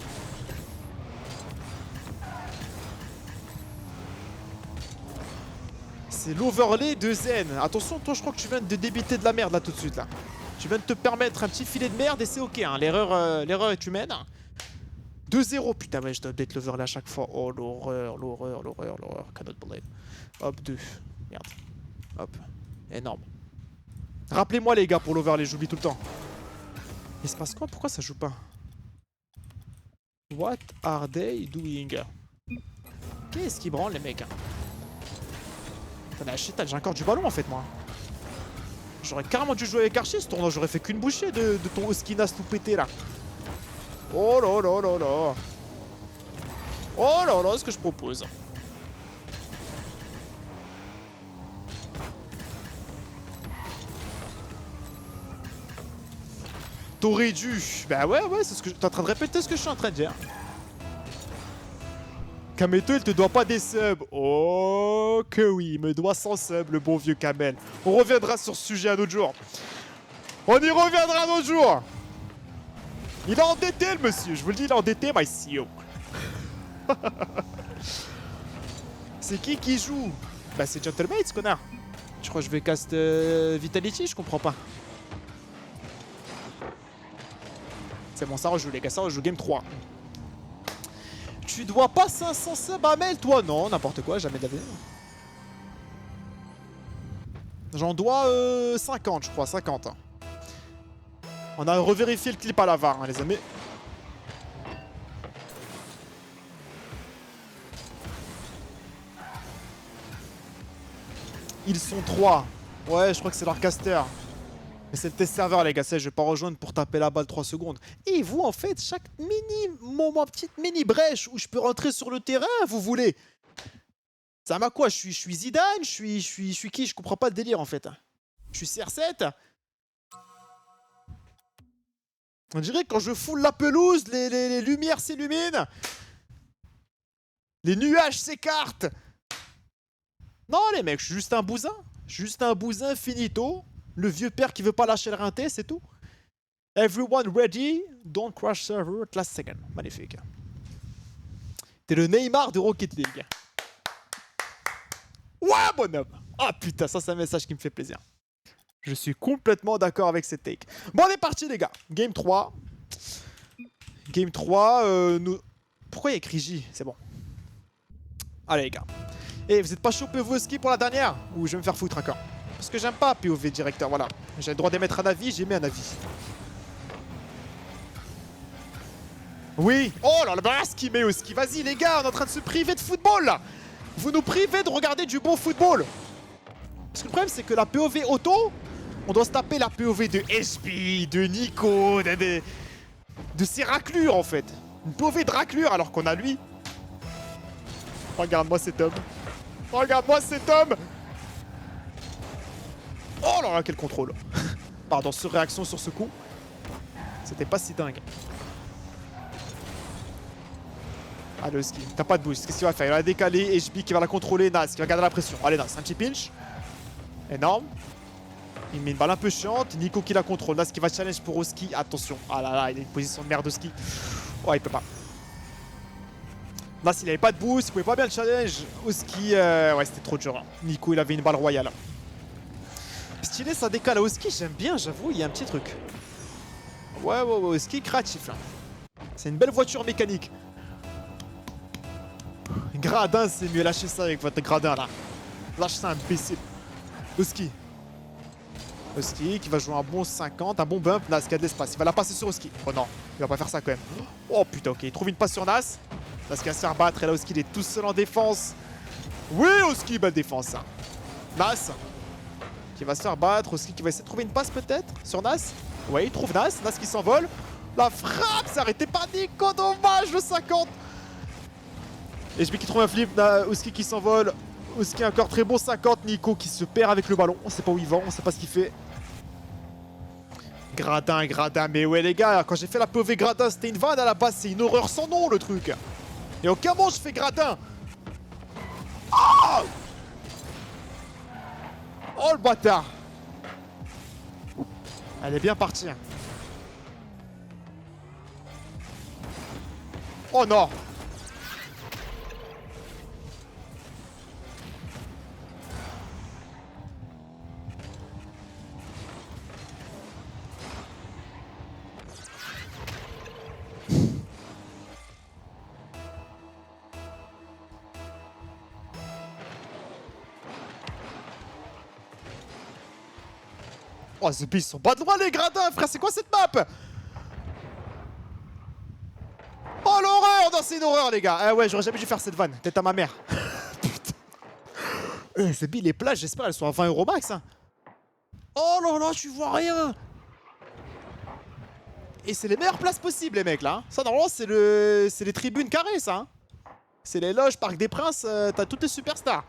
C'est l'overlay de Zen. Attention, toi, je crois que tu viens de débiter de la merde, là, tout de suite, là. Tu viens de te permettre un petit filet de merde et c'est ok, hein. L'erreur est humaine. 2-0, putain, ouais, je dois update l'overlay à chaque fois. Oh, l'horreur. Cannot believe. Hop, 2. Merde. Hop. Énorme. Rappelez-moi, les gars, pour l'overlay, j'oublie tout le temps. Il se passe quoi? Pourquoi ça joue pas? What are they doing? Qu'est-ce qui branle, les mecs? J'ai encore du ballon, en fait, moi. J'aurais carrément dû jouer avec Archie ce tournoi. J'aurais fait qu'une bouchée de ton Oskinas tout pété, là. Oh là là là là. Oh là là, ce que je propose. T'aurais dû. Bah ouais, c'est ce que t'es en train de répéter ce que je suis en train de dire. Kameto, il te doit pas des subs. Oh que oui, il me doit 100 subs, le bon vieux Kamel. On reviendra sur ce sujet un autre jour. On y reviendra un autre jour. Il est endetté, le monsieur. Je vous le dis, il est endetté, my CEO. C'est qui joue? Bah c'est Gentlemates, connard. Je crois que je vais cast Vitality, je comprends pas. C'est bon, ça rejoue, les gars, ça rejoue game 3. Tu dois pas 500 subs à Mel, toi? Non, n'importe quoi, jamais de la vie. J'en dois 50, je crois, 50. Hein. On a revérifié le clip à la VAR, hein, les amis. Ils sont 3. Ouais, je crois que c'est leur caster. Mais c'est le test serveur, les gars. Je vais pas rejoindre pour taper la balle 3 secondes. Et vous, en fait, chaque mini moment, petite mini brèche où je peux rentrer sur le terrain, vous voulez. Ça m'a quoi? Je suis Zidane? Je suis qui? Je comprends pas le délire, en fait. Je suis CR7? On dirait que quand je foule la pelouse, les lumières s'illuminent. Les nuages s'écartent. Non, les mecs, je suis juste un bousin. Je suis juste un bousin finito. Le vieux père qui veut pas lâcher le rinté, c'est tout. Everyone ready, don't crash server, last second. Magnifique. T'es le Neymar de Rocket League. Ouais, bonhomme. Ah putain, ça c'est un message qui me fait plaisir. Je suis complètement d'accord avec cette take. Bon, on est parti, les gars. Game 3. Game 3, nous... Pourquoi il y a écrit J? C'est bon. Allez, les gars. Et vous êtes pas chaud POV ski pour la dernière? Ou je vais me faire foutre encore? Parce que j'aime pas POV directeur, voilà. J'ai le droit d'émettre un avis, j'ai mis un avis. Oui. Oh là là, ski met au ski. Vas-y, les gars, on est en train de se priver de football, là. Vous nous privez de regarder du bon football. Parce que le problème, c'est que la POV auto, on doit se taper la POV de SP, de Nico, de ses raclures, en fait. Une POV de raclure, alors qu'on a lui. Regarde-moi cet homme. Regarde-moi cet homme. Oh là là, quel contrôle. Pardon, surréaction sur ce coup. C'était pas si dingue. Allez, le ski, t'as pas de boost. Qu'est-ce qu'il va faire? Il va la décaler. HB qui va la contrôler. Nas qui va garder la pression. Allez, Nas, un petit pinch. Énorme. Il met une balle un peu chiante. Nico qui la contrôle. Nas qui va challenge pour Oski. Attention. Ah là là, il a une position de merde Oski. Oh, il peut pas. Nas, il avait pas de boost. Il pouvait pas bien le challenge. Oski, ouais, c'était trop dur. Hein. Nico, il avait une balle royale. Stylé, ça décale à Oski. J'aime bien, j'avoue, il y a un petit truc. Ouais, Oski créatif. Là. C'est une belle voiture mécanique. Gradin, c'est mieux. Lâchez ça avec votre gradin là. Lâchez ça, imbécile. Oski. Oski qui va jouer un bon 50, un bon bump. Nas qui a de l'espace. Il va la passer sur Oski. Oh non, il va pas faire ça quand même. Oh putain, ok. Il trouve une passe sur Nas. Nas qui va se faire battre. Et là, Oski, il est tout seul en défense. Oui, Oski, belle défense. Hein. Nas qui va se faire battre. Oski qui va essayer de trouver une passe peut-être sur Nas. Ouais, il trouve Nas. Nas qui s'envole. La frappe, c'est arrêté par Nico. Dommage, le 50. Et je qui trouve un flip, Oski qui s'envole. Oski encore très bon 50. Nico qui se perd avec le ballon. On sait pas où il va, on sait pas ce qu'il fait. Gradin, Gradin. Mais ouais les gars, quand j'ai fait la POV Gradin, c'était une vanne à la base. C'est une horreur sans nom le truc. Et aucun moment je fais Gradin. Oh, oh le bâtard. Elle est bien partie. Oh non. Oh, The Beast, ils sont pas de loin les gradins, frère, c'est quoi cette map? Oh l'horreur! Non, c'est une horreur, les gars. Ah ouais, j'aurais jamais dû faire cette vanne. Tête à ma mère. Putain. The Beast, les plages, j'espère, elles sont à 20 € max. Hein. Oh là là, tu vois rien. Et c'est les meilleures places possibles, les mecs, là. Hein. Ça, normalement, c'est les tribunes carrées, ça. Hein. C'est les loges, Parc des Princes, t'as toutes les superstars.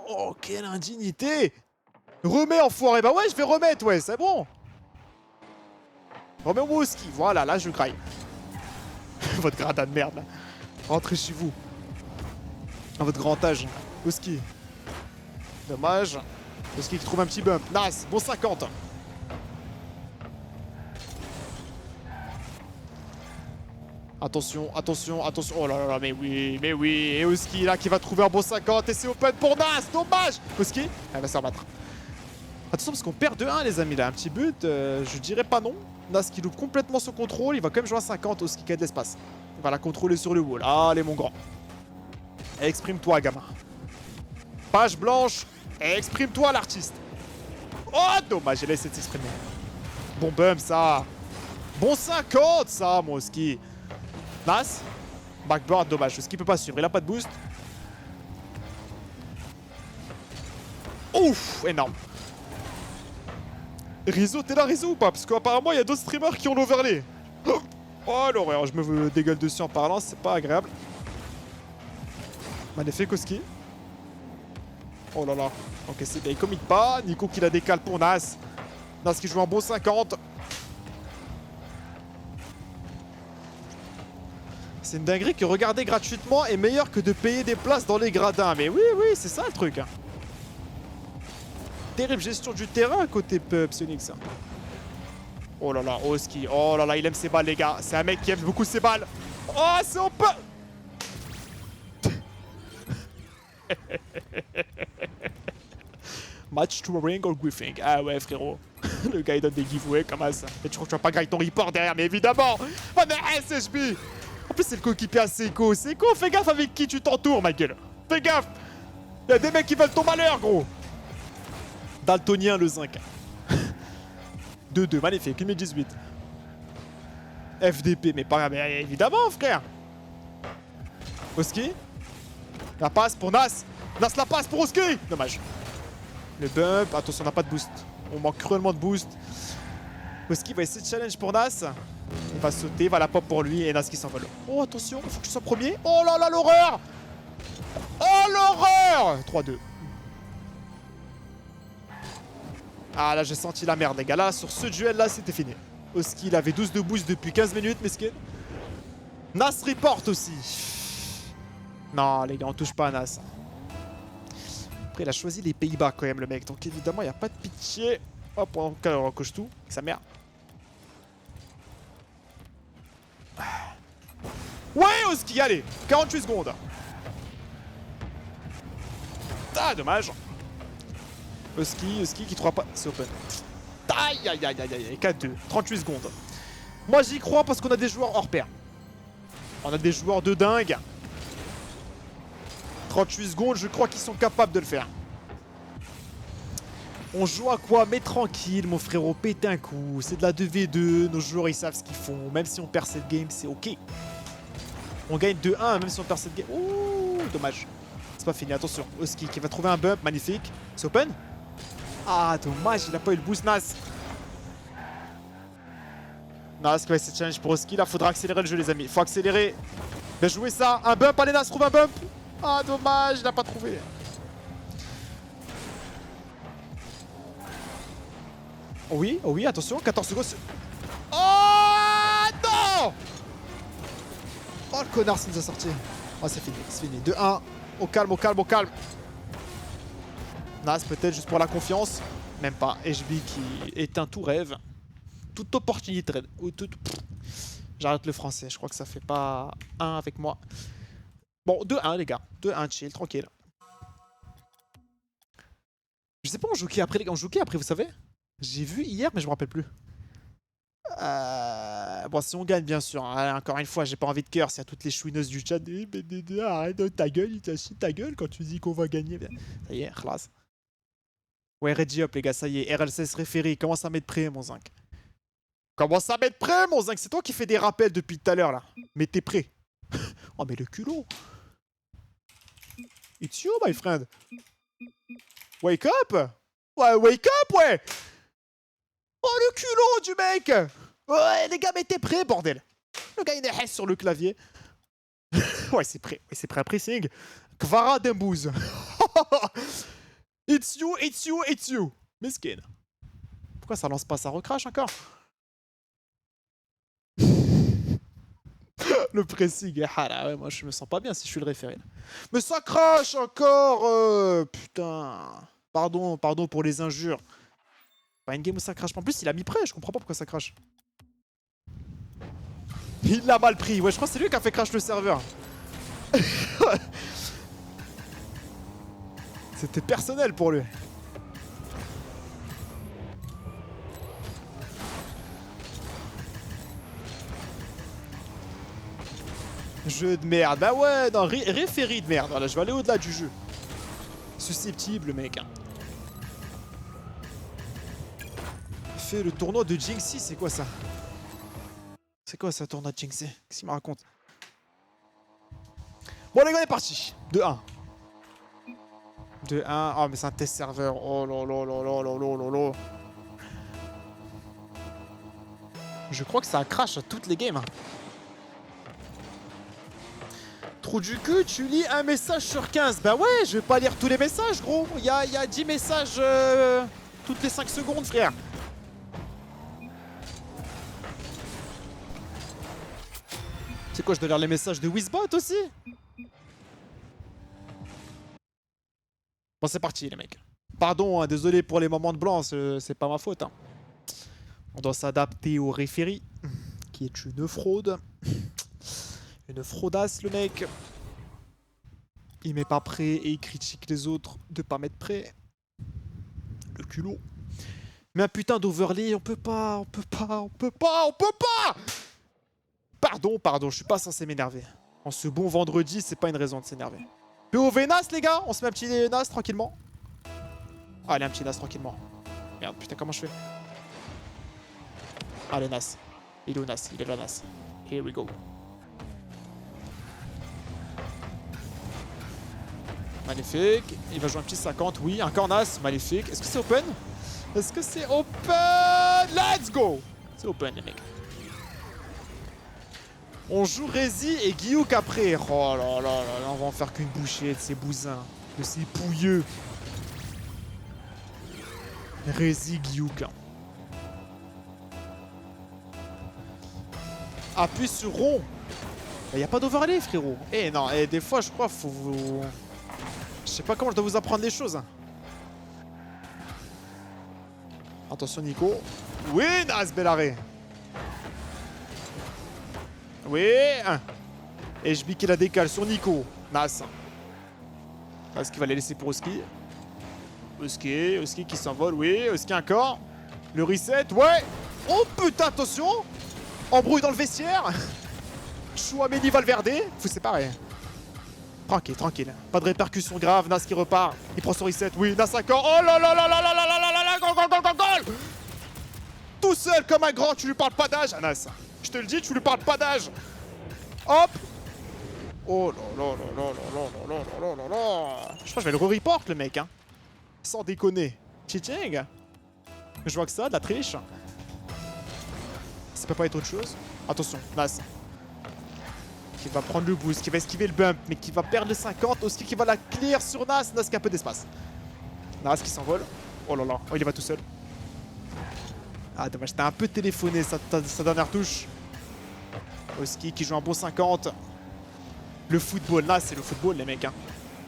Oh, quelle indignité! Remets, enfoiré. Bah ouais, je vais remettre, ouais, c'est bon. Remets-moi au ski. Voilà, là, je graille. Votre gradin de merde, là. Rentrez chez vous. À votre grand âge. Au ski. Dommage. Au ski qui trouve un petit bump. Nice. Bon 50. Attention, attention, attention. Oh là là, mais oui, mais oui. Et Oski là qui va trouver un bon 50. Et c'est open pour Nas. Dommage. Oski, elle va se rebattre. Attention parce qu'on perd 2-1 les amis là. Un petit but, je dirais pas non. Nas qui loupe complètement son contrôle. Il va quand même jouer à 50. Oski qui a de l'espace. Il va la contrôler sur le wall. Allez mon grand. Exprime-toi gamin. Page blanche. Exprime-toi, l'artiste. Oh, dommage, j'ai laissé s'exprimer. Bon bump, ça. Bon 50, ça, mon ski. Nice. Backboard, dommage. Le ski peut pas suivre, il a pas de boost. Ouf, énorme. Rizzo, t'es là, Rizzo, ou pas? Parce qu'apparemment, il y a d'autres streamers qui ont l'overlay. Oh, l'horreur, je me dégueule dessus en parlant, c'est pas agréable. Magnifique au ski. Oh là là. Ok, c'est bien, il commit pas. Nico qui la décale pour Nas. Nas qui joue un beau 50. C'est une dinguerie que regarder gratuitement est meilleur que de payer des places dans les gradins. Mais oui, oui, c'est ça le truc. Terrible gestion du terrain côté Psyonix. Oh là là, oh ski. Oh là là, il aime ses balles, les gars. C'est un mec qui aime beaucoup ses balles. Oh, c'est en peu. Match to ring or griffing. Ah ouais, frérot. Le gars, il donne des giveaways comme ça. Et tu crois que tu vas pas gagner ton report derrière, mais évidemment. Oh, mais SHB. En plus, c'est le coéquipier à Seiko. Seiko, fais gaffe avec qui tu t'entoures, ma gueule. Fais gaffe. Il y a des mecs qui veulent ton malheur, gros. Daltonien, le zinc. 2-2, magnifique. 1018. FDP, mais pas mais évidemment, frère. Oski. La passe pour Nas. Nas la passe pour Oski. Dommage. Le bump. Attention, on n'a pas de boost. On manque cruellement de boost. Oski va essayer de challenge pour Nas. Il va sauter, va la pop pour lui et Nas qui s'envole. Oh, attention, faut que tu sois premier. Oh là là, l'horreur. Oh, l'horreur. 3-2. Ah, là, j'ai senti la merde, les gars. Là, sur ce duel-là, c'était fini. Oski, il avait 12 de boost depuis 15 minutes, mesquin. Nas report aussi. Non, les gars, on touche pas à Nas. Après, il a choisi les Pays-Bas quand même, le mec. Donc, évidemment, il n'y a pas de pitié. Hop, on coche tout. Sa mère. Ouais, Oski, allez. 48 secondes. Ah, dommage. Oski qui trouvera pas. C'est open. Aïe, aïe, aïe, aïe, aïe. 4-2. 38 secondes. Moi, j'y crois parce qu'on a des joueurs hors pair. On a des joueurs de dingue. 38 secondes, je crois qu'ils sont capables de le faire. On joue à quoi? Mais tranquille, mon frérot, pète un coup. C'est de la 2v2. Nos joueurs, ils savent ce qu'ils font. Même si on perd cette game, c'est ok. On gagne 2-1, même si on perd cette game. Ouh, dommage. C'est pas fini, attention. Oski qui va trouver un bump, magnifique. C'est open? Ah, dommage, il a pas eu le boost, Nas. Nas qui va essayer de challenge pour Oski. Là, faudra accélérer le jeu, les amis. Faut accélérer. Bien joué ça. Un bump, allez, Nas, trouve un bump. Ah, dommage, il a pas trouvé. Oh oui, attention, 14 secondes. Oh non. Oh, le connard, ça nous a sorti. Oh, c'est fini, 2-1. Au calme, au calme, au calme. Nas, peut-être juste pour la confiance. Même pas. HB qui éteint tout rêve. Toute opportunité. Ou toute... J'arrête le français, je crois que ça fait pas 1 avec moi. Bon, 2-1 les gars. 2-1, chill, tranquille. Je sais pas, on joue qui après les gars? On joue qui après, vous savez? J'ai vu hier, mais je me rappelle plus. Bon, si on gagne, bien sûr. Hein. Encore une fois, j'ai pas envie de cœur. S'il y a toutes les chouineuses du chat. Arrête ta gueule, il t'achète ta gueule quand tu dis qu'on va gagner. Ça y est, classe. Ouais, ready up, les gars, ça y est. RLCS référé, commence à mettre prêt, mon zinc. Commence à mettre prêt, mon zinc. C'est toi qui fais des rappels depuis tout à l'heure, là. Mais t'es prêt. Oh, mais le culot. It's you, my friend. Wake up. Ouais, wake up, ouais. Oh, le culot du mec. Ouais, les gars, mais t'es prêt, bordel. Le gars, il est sur le clavier. Ouais, c'est prêt. Ouais, c'est prêt à pressing. Kvara Dembouz. It's you, it's you, it's you. Mesquine. Pourquoi ça lance pas? Ça recrache encore? Le pressing. Ah là, ouais, moi je me sens pas bien si je suis le référé. Mais ça crache encore. Putain. Pardon pour les injures. Pas une game où ça crache. En plus, il a mis prêt. Je comprends pas pourquoi ça crache. Il l'a mal pris. Ouais, je crois que c'est lui qui a fait crash le serveur. C'était personnel pour lui. Jeu de merde. Bah ouais, non, référé de merde. Voilà, je vais aller au-delà du jeu. Susceptible, mec. fait le tournoi de Jinxie, c'est quoi ça? C'est quoi ça, tournoi de Jinxie? Qu'est-ce qu'il me raconte? Bon les gars, on est parti. 2-1. 2-1. Oh mais c'est un test serveur. Oh là là là là là là là là. Je crois que ça crash à toutes les games. Trou du cul, tu lis un message sur 15. Bah ouais, je vais pas lire tous les messages, gros. Il y a 10 messages toutes les 5 secondes, frère. C'est quoi, je dois lire les messages de Wizbot aussi? Bon, c'est parti, les mecs. Pardon, hein, désolé pour les moments de blanc, c'est pas ma faute. Hein. On doit s'adapter au référé, qui est une fraude. Une fraudasse, le mec. Il met pas prêt et il critique les autres de pas mettre prêt. Le culot. Mais un putain d'overlay, on peut pas, on peut pas, on peut pas, on peut pas. Pardon, je suis pas censé m'énerver. En ce bon vendredi, c'est pas une raison de s'énerver. POV Nas, les gars, on se met un petit Nas tranquillement. Allez, un petit Nas tranquillement. Merde, putain, comment je fais? Allez, Nas. Il est où Nas? Il est là, Nas. Here we go. Magnifique. Il va jouer un petit 50, oui. Encore Nas, magnifique. Est-ce que c'est open? Est-ce que c'est open? Let's go! C'est open, les mecs. On joue Rézi et Giyuk après. Oh là là là, on va en faire qu'une bouchée de ces bousins. De ces pouilleux. Rézi, Giyuk. Appuie sur rond. Il n'y a pas d'overlay, frérot. Eh non, et des fois, je crois, faut vous... Je sais pas comment je dois vous apprendre les choses. Attention, Nico. Oui, Nas, bel arrêt. Oui. Et je qui la décale sur Nico. Nas. Nas qui va les laisser pour Oski. Oski qui s'envole, oui. Oski encore. Le reset, ouais. Oh putain, attention. Embrouille dans le vestiaire. Chouameni Valverde. Faut se séparer. Tranquille, tranquille. Pas de répercussions graves. Nas qui repart. Il prend son reset. Oui, Nas encore. Oh là là là là là là là là là là. Goal, goal, goal, goal, goal. Tout seul comme un grand. Tu lui parles pas d'âge, Nas. Je te le dis, tu lui parles pas d'âge. Hop. Oh là là là là là là là là là là. Je crois que je vais le re-report, le mec. Hein. Sans déconner. Cheating. Je vois que ça, de la triche. Ça peut pas être autre chose. Attention, Nas. Qui va prendre le boost, qui va esquiver le bump, mais qui va perdre le 50. Oski qui va la clear sur Nas. Nas qui a un peu d'espace. Nas qui s'envole. Oh là là, oh, il va tout seul. Ah dommage, t'as un peu téléphoné sa dernière touche. Oski qui joue un bon 50. Le football, là c'est le football les mecs. Hein.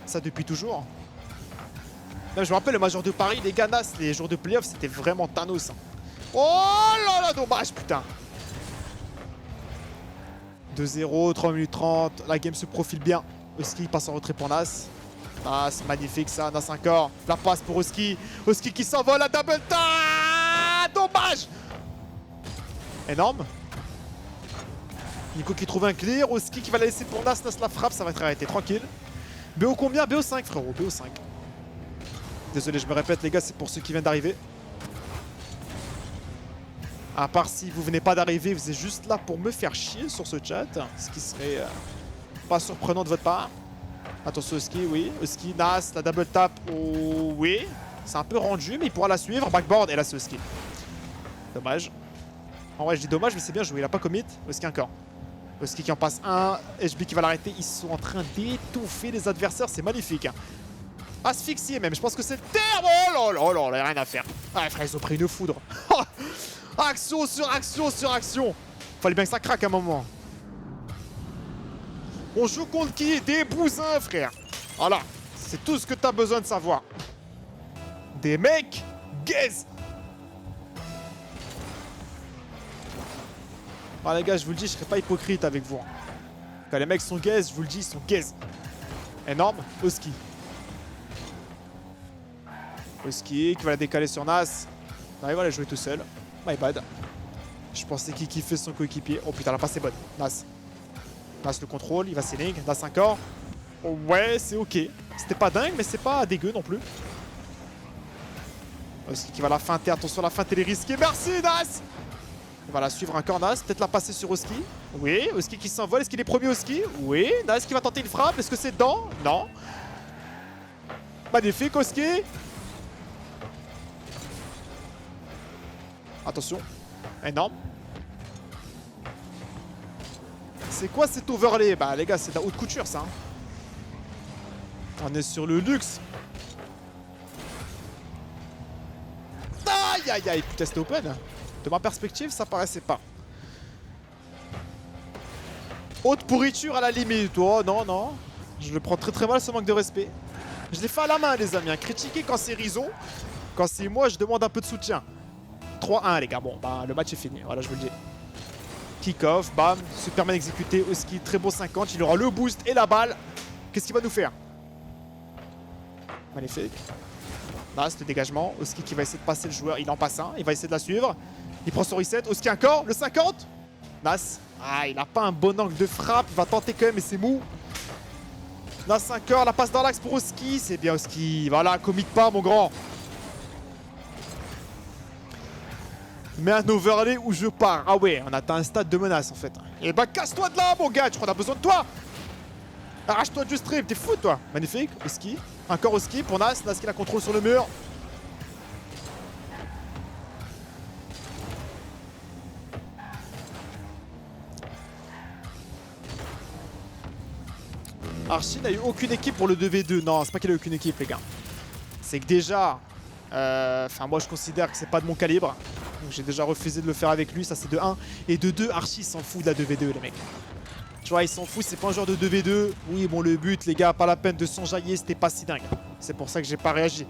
Ça depuis toujours. Là, je me rappelle le Major de Paris, les gars, Nas, les jours de playoff, c'était vraiment Thanos. Hein. Oh là là, dommage putain. 2-0, 3 minutes 30, la game se profile bien. Oski passe en retrait pour Nas. Nas, magnifique ça, Nas encore. La passe pour Oski. Oski qui s'envole à double time. Dommage. Énorme. Nico qui trouve un clear. Oski qui va la laisser pour Nas. Nas la frappe, ça va être arrêté, tranquille. BO combien? BO5 frérot, BO5. Désolé, je me répète les gars, c'est pour ceux qui viennent d'arriver. À part si vous venez pas d'arriver, vous êtes juste là pour me faire chier sur ce chat. Ce qui serait pas surprenant de votre part. Attention Oski, oui. Oski, Nas, la double tap, oh, oui. C'est un peu rendu, mais il pourra la suivre. Backboard, et là c'est Oski. Dommage. En vrai, je dis dommage, mais c'est bien joué. Il a pas commit. Oski encore. Oski qui en passe un. HB qui va l'arrêter. Ils sont en train d'étouffer les adversaires. C'est magnifique. Hein. Asphyxié même. Je pense que c'est le terme. Oh là là là, il n'y a rien à faire. Ah, frère, ils ont pris une foudre. Action sur action sur action. Fallait bien que ça craque à un moment. On joue contre qui? Des bousins, frère. Voilà. C'est tout ce que t'as besoin de savoir. Des mecs gaze. Ah les gars, je vous le dis, je serai pas hypocrite avec vous. Quand les mecs sont gaze, je vous le dis, ils sont gaze. Énorme. Oski. Oski qui va la décaler sur Nas. Non, il va la jouer tout seul. My bad. Je pensais qu'il kiffait son coéquipier. Oh putain, la passe est bonne. Nas. Nas le contrôle, il va ceiling. Nas encore. Oh, ouais, c'est ok. C'était pas dingue, mais c'est pas dégueu non plus. Oski qui va la feinter, attention la feinte elle est risquée, merci Nas. Il va la suivre encore Nas, peut-être la passer sur Oski. Oui, Oski qui s'envole, est-ce qu'il est premier Oski? Oui, Nas qui va tenter une frappe, est-ce que c'est dedans? Non. Magnifique Oski. Attention, énorme. C'est quoi cet overlay? Bah les gars, c'est de la haute couture ça. On est sur le luxe. Aïe aïe aïe, putain c'était open. De ma perspective, ça paraissait pas. Haute pourriture à la limite. Oh non, non. Je le prends très très mal ce manque de respect. Je l'ai fait à la main les amis. Critiquer quand c'est Rizzo. Quand c'est moi, je demande un peu de soutien. 3-1 les gars. Bon, bah le match est fini. Voilà, je vous le dis. Kick-off, bam. Superman exécuté. Oski, très beau 50. Il aura le boost et la balle. Qu'est-ce qu'il va nous faire? Magnifique. Nas, le dégagement. Oski qui va essayer de passer le joueur. Il en passe un. Il va essayer de la suivre. Il prend son reset. Oski encore. Le 50. Nas. Ah, il n'a pas un bon angle de frappe. Il va tenter quand même, mais c'est mou. Nas encore. La passe dans l'axe pour Oski. C'est bien Oski. Voilà, comique pas, mon grand. Mais un overlay où je pars. Ah ouais, on atteint un stade de menace en fait. Et bah casse-toi de là, mon gars. Tu crois qu'on a besoin de toi? Arrache-toi du strip. T'es fou, toi. Magnifique. Oski. Encore Oski pour Nas. Nas qui la contrôle sur le mur. Archie n'a eu aucune équipe pour le 2v2. Non, c'est pas qu'il a eu aucune équipe, les gars. C'est que déjà... Enfin, moi, je considère que c'est pas de mon calibre. Donc, j'ai déjà refusé de le faire avec lui. Ça, c'est de 1. Et de 2, Archie s'en fout de la 2v2, les mecs. Tu vois, il s'en fout. C'est pas un joueur de 2v2. Oui, bon, le but, les gars, pas la peine de s'enjailler. C'était pas si dingue. C'est pour ça que j'ai pas réagi.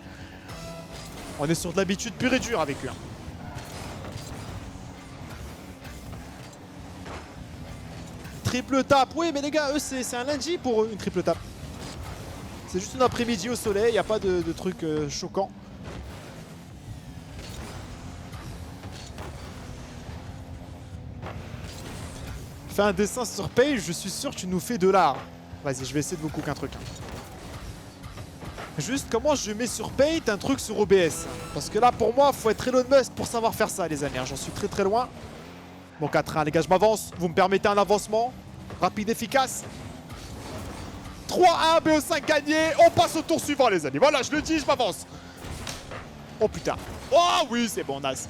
On est sur de l'habitude pure et dure avec lui. Hein. Triple tape. Oui, mais les gars, eux, c'est un lundi pour eux, une triple tape. C'est juste un après-midi au soleil. Il n'y a pas de truc choquant. Fais un dessin sur Page, je suis sûr que tu nous fais de l'art. Vas-y, je vais essayer de vous cook un truc. Juste comment je mets sur Paint un truc sur OBS. Parce que là, pour moi, faut être Elon Musk pour savoir faire ça, les amis. J'en suis très très loin. Bon, 4-1, les gars, je m'avance. Vous me permettez un avancement rapide, efficace. 3-1, BO5 gagné. On passe au tour suivant, les amis. Voilà, je le dis, je m'avance. Oh putain. Oh oui, c'est bon, Nas.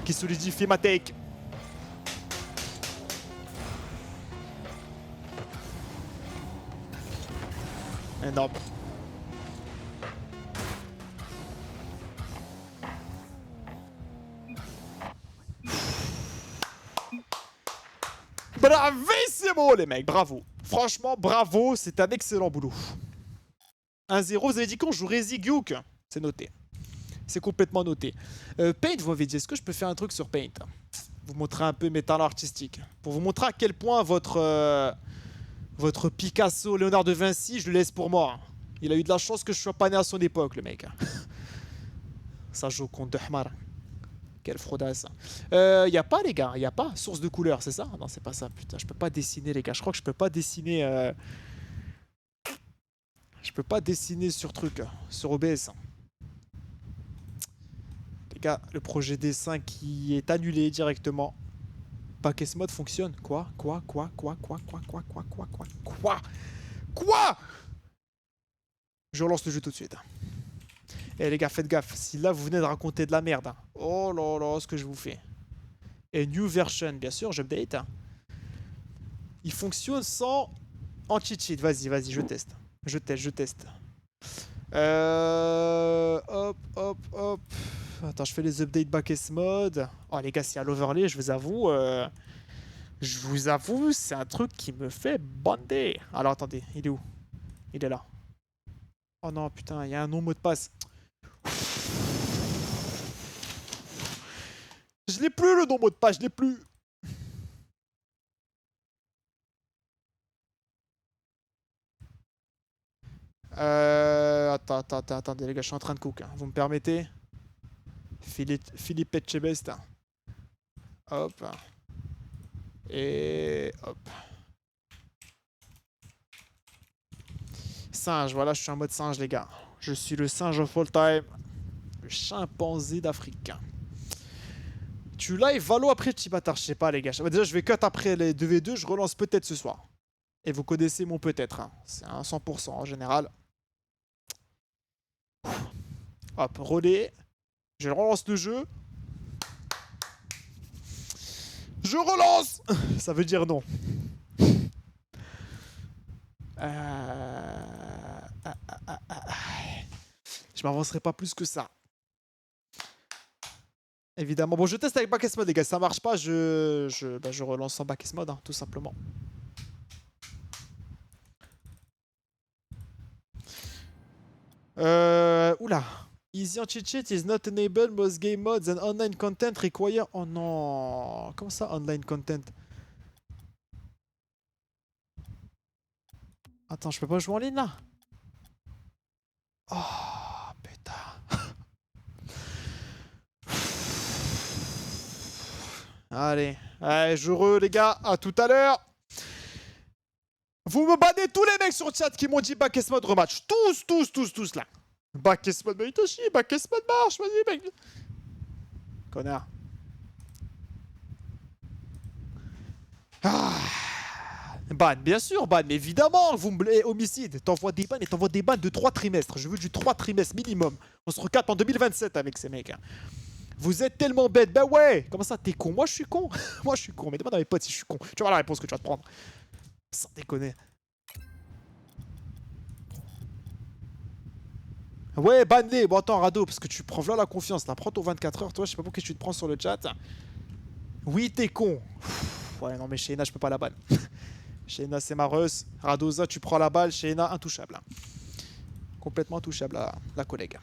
Qui solidifie ma take. Énorme. Bravissimo les mecs, bravo. Franchement, bravo, c'est un excellent boulot. 1-0, vous avez dit qu'on jouerait Ziggyuk. C'est noté. C'est complètement noté. Paint, vous m'avez dit, est-ce que je peux faire un truc sur Paint? Vous montrer un peu mes talents artistiques. Pour vous montrer à quel point votre Picasso, Léonard de Vinci, je le laisse pour moi. Il a eu de la chance que je sois pas né à son époque, le mec. Ça joue contre de Hamar. Quelle fraudasse. Y a pas, les gars, y a pas. Source de couleur, c'est ça? Non, c'est pas ça, putain. Je peux pas dessiner, les gars. Je crois que je peux pas dessiner... Je peux pas dessiner sur truc, sur OBS. Les gars, le projet dessin qui est annulé directement. Package mode fonctionne. Quoi? Je relance le jeu tout de suite. Eh les gars, faites gaffe. Si là, vous venez de raconter de la merde. Hein. Oh là là, ce que je vous fais. Et new version, bien sûr, j'update. Hein. Il fonctionne sans anti-cheat. Vas-y, vas-y, je teste. Je teste. Hop. Attends, je fais les updates back-S mode. Oh les gars, s'il y a l'overlay, je vous avoue, c'est un truc qui me fait bander. Alors attendez, il est où? Il est là. Oh non, putain, il y a un non mot de passe. Je l'ai plus le non mot de passe, je l'ai plus. Attendez les gars, je suis en train de cook. Hein. Vous me permettez? Philippe Etchebest. Hop. Et hop. Singe, voilà, je suis en mode singe les gars. Je suis le singe of all time. Le chimpanzé d'Afrique. Tu live Valo après petit bâtard, je sais pas les gars. Déjà je vais cut après les 2v2, je relance peut-être ce soir. Et vous connaissez mon peut-être, hein. C'est un 100% en général. Hop, relais. Je relance le jeu. Je relance. Ça veut dire non. Je m'avancerai pas plus que ça. Évidemment. Bon, je teste avec back mode, les gars. Ça marche pas, je relance en back mode, hein, tout simplement. Oula. Easy anti-cheat is not enabled. Most game modes and online content require... Oh non. Comment ça, online content? Attends, je peux pas jouer en ligne, là? Oh, putain. Allez. Allez, je les gars. À tout à l'heure. Vous me bannez tous les mecs sur le chat qui m'ont dit back mode rematch. Tous là. Back mode, mais Itoshi, back mode marche, vas-y, mec. Connard. Ah. Ban, bien sûr, ban, mais évidemment, vous me... homicide, t'envoies des bans et t'envoies des bans de 3 trimestres. Je veux du 3 trimestres minimum. On se recapte en 2027 avec ces mecs. Hein. Vous êtes tellement bêtes. Bah ouais. Comment ça, t'es con? Moi, je suis con. Moi, je suis con. Mais demande à mes potes si je suis con. Tu vas voir la réponse que tu vas te prendre. Sans déconner. Ouais, ban-les. Bon, attends, Rado, parce que tu prends là la confiance. Là, prends ton 24 heures. Toi, je sais pas pourquoi tu te prends sur le chat. Oui, t'es con. Ouais, non, mais Sheena, je peux pas la ban. Sheena, c'est ma reuse. Radoza, tu prends la balle. Sheena, intouchable. Complètement intouchable, la collègue.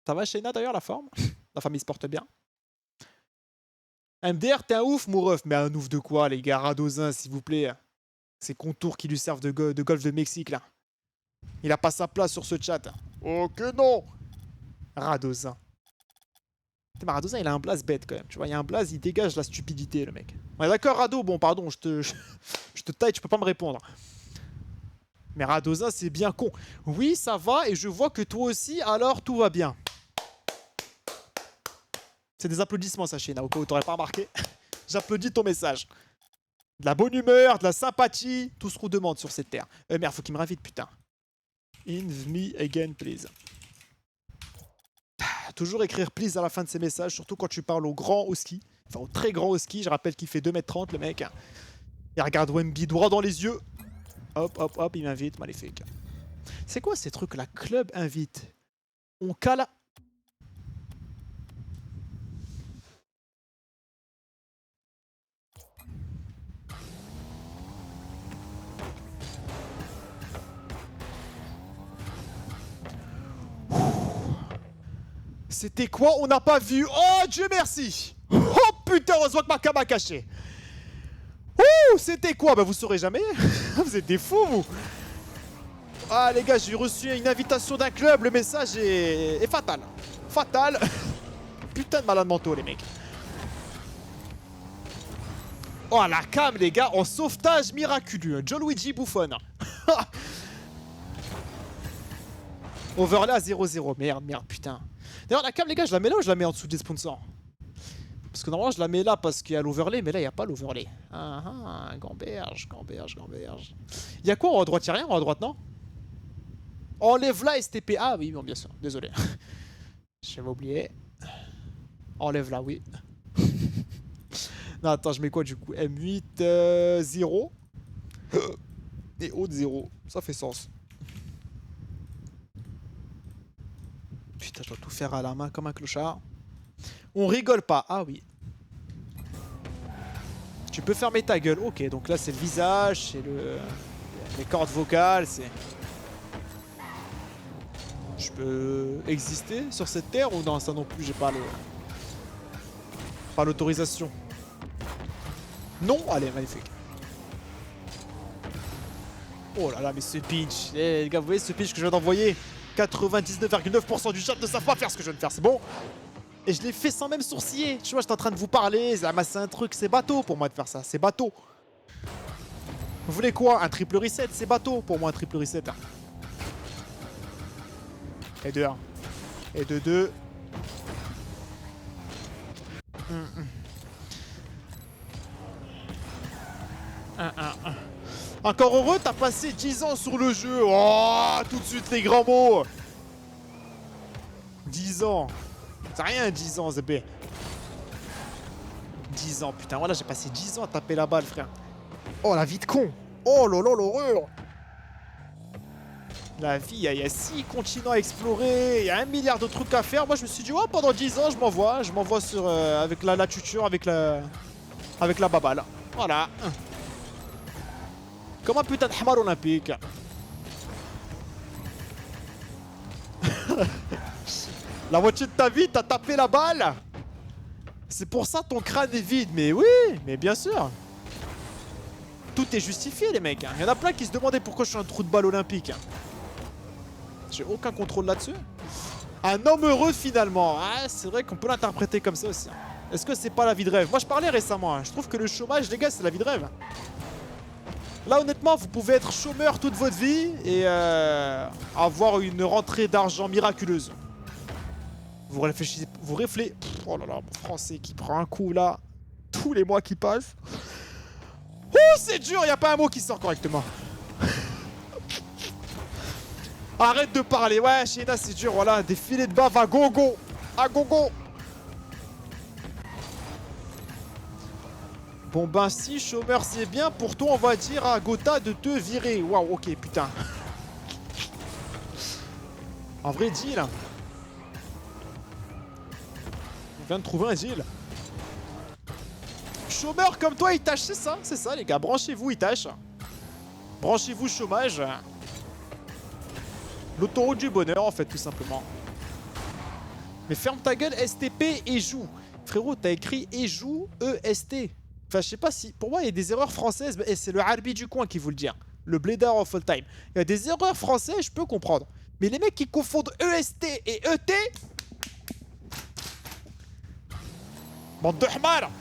Ça va, Sheena, d'ailleurs, la forme? La famille se porte bien. MDR, t'es un ouf, mon ref. Mais un ouf de quoi, les gars? Radozin, s'il vous plaît. Ces contours qui lui servent de golf de Mexique, là. Il a pas sa place sur ce chat. Oh que non! Radozin. Mais Radozin, il a un blaze bête, quand même. Tu vois, il y a un blaze, il dégage la stupidité, le mec. Ouais, d'accord, Rado. Bon, pardon, je te taille, tu peux pas me répondre. Mais Radozin, c'est bien con. Oui, ça va, et je vois que toi aussi, alors tout va bien. C'est des applaudissements, ça, Sheena, au cas où t'aurais pas remarqué. J'applaudis ton message. De la bonne humeur, de la sympathie, tout ce qu'on demande sur cette terre. Merde, faut qu'il me ravite, putain. Inv me again, please. Toujours écrire please à la fin de ces messages, surtout quand tu parles au grand Oski. Enfin, au très grand Oski. Je rappelle qu'il fait 2m30, le mec. Il regarde Wemby droit dans les yeux. Hop, hop, hop, il m'invite, maléfique. C'est quoi ces trucs, la club invite? On cale... C'était quoi? On n'a pas vu. Oh, Dieu merci. Oh putain, heureusement que ma cam a caché. Ouh, c'était quoi? Bah vous saurez jamais. Vous êtes des fous, vous. Ah les gars, j'ai reçu une invitation d'un club. Le message est fatal. Fatal. Putain de malade mentaux, les mecs. Oh la cam, les gars, en sauvetage miraculeux. John Luigi Buffon. Overlay à 0-0. Merde, merde, putain. D'ailleurs, la cam, les gars, je la mets là ou je la mets en dessous des sponsors? Parce que normalement, je la mets là parce qu'il y a l'overlay, mais là, il n'y a pas l'overlay. Ah ah, gamberge. Il y a quoi en haut à droite? Il n'y a rien en haut à droite, non? Enlève là STP. Ah oui, bon, bien sûr. Désolé. J'avais oublié. Enlève là, oui. Non, attends, je mets quoi du coup? M8, 0. Et haute 0. Ça fait sens. Putain, je dois tout faire à la main comme un clochard. On rigole pas. Ah oui. Tu peux fermer ta gueule. Ok, donc là, c'est le visage, c'est les cordes vocales, c'est... Je peux exister sur cette terre ou non? Ça non plus, j'ai pas l'autorisation. Non? Allez, magnifique. Oh là là, mais ce pitch. Les gars, vous voyez ce pitch que je viens d'envoyer? 99,9% du chat ne savent pas faire ce que je viens de faire, c'est bon? Et je l'ai fait sans même sourciller. Tu vois, j'étais en train de vous parler, j'ai amassé un truc, c'est bateau pour moi de faire ça, c'est bateau. Vous voulez quoi? Un triple reset? C'est bateau pour moi un triple reset. Et 2-1. Et de 2. Encore heureux, t'as passé 10 ans sur le jeu. Oh, tout de suite les grands mots. 10 ans. C'est rien 10 ans, ZB. 10 ans, putain, voilà, j'ai passé 10 ans à taper la balle, frère. Oh, la vie de con. Oh là là, l'horreur. La vie, il y a 6 continents à explorer, il y a 1 milliard de trucs à faire. Moi, je me suis dit, oh, pendant 10 ans, je m'envoie sur avec la tuture, avec la baballe. Voilà. Comme un putain de hamar olympique. La moitié de ta vie, t'as tapé la balle. C'est pour ça ton crâne est vide. Mais oui, mais bien sûr. Tout est justifié, les mecs. Il y en a plein qui se demandaient pourquoi je suis un trou de balle olympique. J'ai aucun contrôle là-dessus. Un homme heureux, finalement. Ah, c'est vrai qu'on peut l'interpréter comme ça aussi. Est-ce que c'est pas la vie de rêve? Moi, je parlais récemment. Je trouve que le chômage, les gars, c'est la vie de rêve. Là, honnêtement, vous pouvez être chômeur toute votre vie et avoir une rentrée d'argent miraculeuse. Vous réfléchissez... Oh là là, mon français qui prend un coup, là. Tous les mois qui passent. Oh, c'est dur, il n'y a pas un mot qui sort correctement. Arrête de parler. Ouais, Sheena, c'est dur, voilà. Des filets de bave à gogo. À gogo. Bon ben si chômeur c'est bien, pour toi on va dire à Gotha de te virer. Waouh, ok, putain. Un vrai deal. On vient de trouver un deal. Chômeur comme toi il tâche, c'est ça les gars. Branchez-vous, il tâche. Branchez-vous chômage. L'autoroute du bonheur en fait tout simplement. Mais ferme ta gueule STP et joue. Frérot t'as écrit et joue EST. Enfin, je sais pas si... Pour moi, il y a des erreurs françaises, et c'est le Harbi du coin qui vous le dit. Le Blédard of all time. Il y a des erreurs françaises, je peux comprendre. Mais les mecs qui confondent EST et ET... Bande de hmar.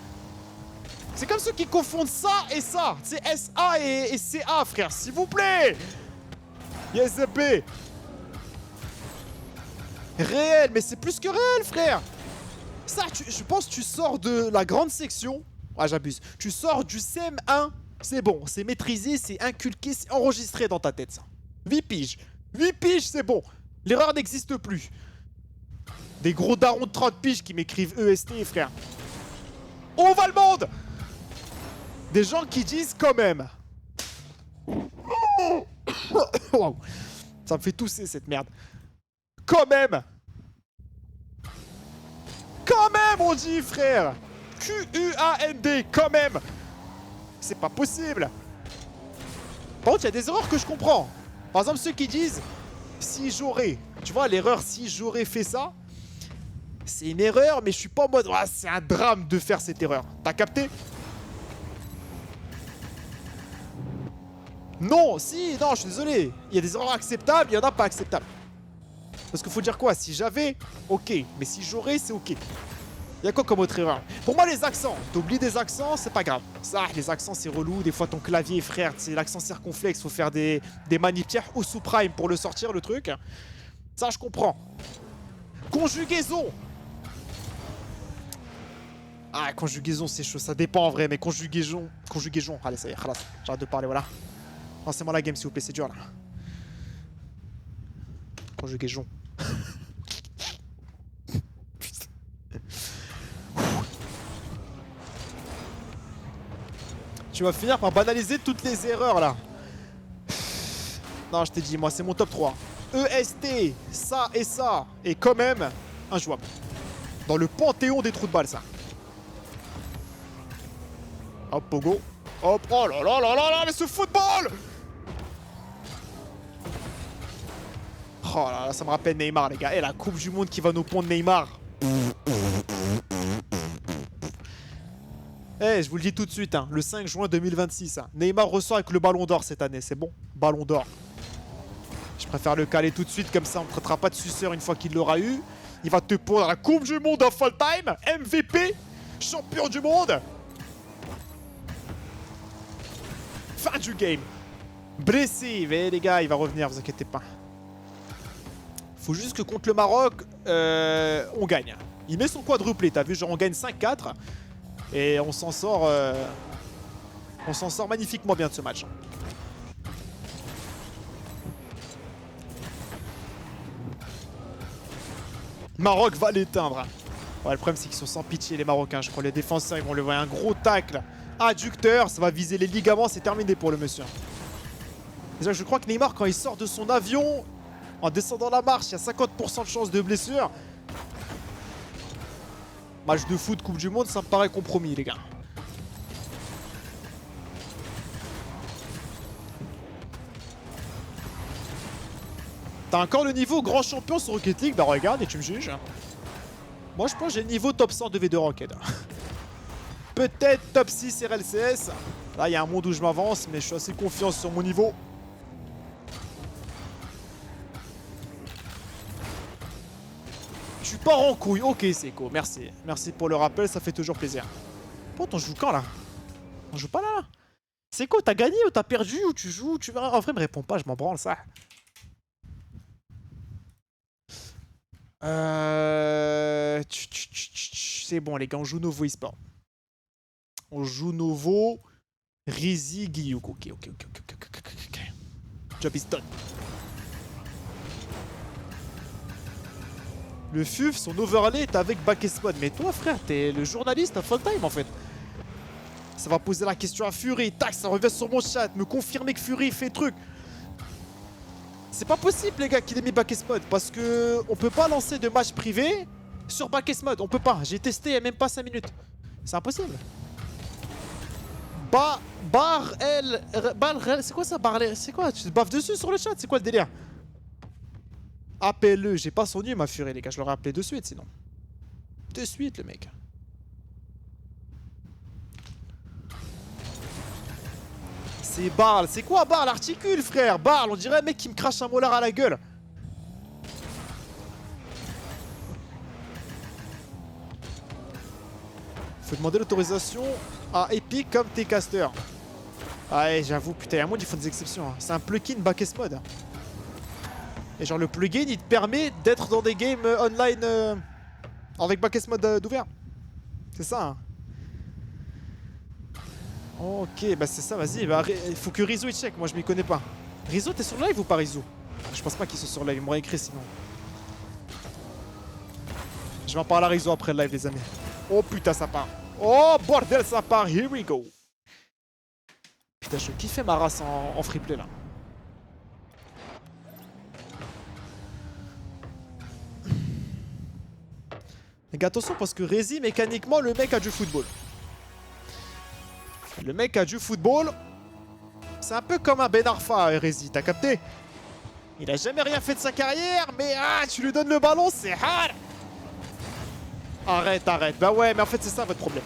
C'est comme ceux qui confondent ça et ça. C'est SA et CA, frère. S'il vous plaît. Yes, ZP. Réel, mais c'est plus que réel, frère. Ça, je pense que tu sors de la grande section... Ah, j'abuse. Tu sors du CM1, c'est bon, c'est maîtrisé, c'est inculqué, c'est enregistré dans ta tête, ça. 8 piges. 8 piges, c'est bon. L'erreur n'existe plus. Des gros darons de 30 piges qui m'écrivent EST, frère. On va le monde. Des gens qui disent quand même. Wow. Ça me fait tousser, cette merde. Quand même. Quand même, on dit, frère. QUAND, quand même. C'est pas possible. Par contre, il y a des erreurs que je comprends. Par exemple, ceux qui disent si j'aurais. Tu vois, l'erreur si j'aurais fait ça, c'est une erreur, mais je suis pas en mode ah, c'est un drame de faire cette erreur. T'as capté? Non, si, non, je suis désolé. Il y a des erreurs acceptables, il y en a pas acceptables. Parce qu'il faut dire quoi? Si j'avais, ok. Mais si j'aurais, c'est ok. Y'a quoi comme autre erreur? Pour moi, les accents. T'oublies des accents, c'est pas grave. Ça, les accents, c'est relou. Des fois, ton clavier, frère, c'est l'accent circonflexe. Faut faire des maniptières ou sous prime pour le sortir, le truc. Ça, je comprends. Conjugaison. Ah, conjugaison, c'est chaud. Ça dépend en vrai, mais conjugaison. Conjugaison. Allez, ça y est, khalas. J'arrête de parler, voilà. Lancez-moi la game, s'il vous plaît, c'est dur là. Conjugaison. Tu vas finir par banaliser toutes les erreurs là. Non, je t'ai dit, moi c'est mon top 3. EST, ça et ça. Et quand même, injouable. Dans le panthéon des trous de balles, ça. Hop, pogo. Hop, oh là là là là là, mais ce football! Oh là là, ça me rappelle Neymar, les gars. Et la Coupe du Monde qui va nous pondre Neymar. Eh, je vous le dis tout de suite, hein, le 5 juin 2026, hein, Neymar ressort avec le ballon d'or cette année, c'est bon? Ballon d'or. Je préfère le caler tout de suite, comme ça on ne traitera pas de suceur une fois qu'il l'aura eu. Il va te pondre la Coupe du Monde of all time, MVP, champion du monde. Fin du game. Blessé, mais les gars, il va revenir, vous inquiétez pas. Faut juste que contre le Maroc, on gagne. Il met son quadruplé, t'as vu, genre on gagne 5-4. Et on s'en sort magnifiquement bien de ce match. Maroc va l'éteindre. Ouais, le problème c'est qu'ils sont sans pitié les Marocains. Je crois les défenseurs ils vont le voir un gros tacle. Adducteur, ça va viser les ligaments, c'est terminé pour le monsieur. Déjà, je crois que Neymar quand il sort de son avion, en descendant la marche, il y a 50% de chance de blessure. Match de foot, Coupe du Monde, ça me paraît compromis les gars. T'as encore le niveau grand champion sur Rocket League? Bah regarde et tu me juges. Moi je pense que j'ai le niveau top 100 de V2 Rocket. Peut-être top 6 RLCS. Là il y a un monde où je m'avance mais je suis assez confiant sur mon niveau. Tu pars en couille. Ok Seiko, merci. Merci pour le rappel, ça fait toujours plaisir. Pourquoi on joue quand là? On joue pas là? Seiko, t'as gagné ou t'as perdu ou tu joues? Tu verras. En vrai me réponds pas, je m'en branle ça. C'est bon les gars, on joue Novo eSport. On joue Novo Rizzi Guillaume. Ok. Job is done. Le FUF, son overlay est avec Backesmod. Mais toi frère, t'es le journaliste à full time en fait. Ça va poser la question à Fury. Tac, ça revient sur mon chat. Me confirmer que Fury fait truc. C'est pas possible les gars qu'il ait mis Backesmod parce que on peut pas lancer de match privé sur Backesmod, on peut pas. J'ai testé il y a même pas 5 minutes. C'est impossible. C'est quoi ça c'est quoi? Tu te baffes dessus sur le chat, c'est quoi le délire? Appelle-le, j'ai pas son nu ma Fury les gars, je l'aurais appelé de suite sinon. De suite le mec. C'est Barl, c'est quoi Barl? Articule frère, Barl, on dirait un mec qui me crache un molar à la gueule. Faut demander l'autorisation à Epic comme tes casters. Ah ouais, j'avoue, putain, il y a un monde, ils font des exceptions. Hein. C'est un plugin Backesmod. Et genre le plugin, il te permet d'être dans des games online avec Backesmod d'ouvert. C'est ça, hein. Ok, bah c'est ça, vas-y. Bah, il faut que Rizzo il check, moi je m'y connais pas. Rizzo, t'es sur live ou pas Rizzo? Je pense pas qu'ils sont sur live, il m'aurait écrit sinon. Je vais en parler à Rizzo après le live, les amis. Oh putain, ça part. Oh bordel, ça part, here we go. Putain, je kiffais ma race en freeplay là. Les gars, attention parce que Rizzi, mécaniquement, le mec a du football. Le mec a du football. C'est un peu comme un Ben Arfa, Rizzi, t'as capté? Il a jamais rien fait de sa carrière, mais tu lui donnes le ballon, c'est hard. Arrête. Bah ouais, mais en fait, c'est ça votre problème.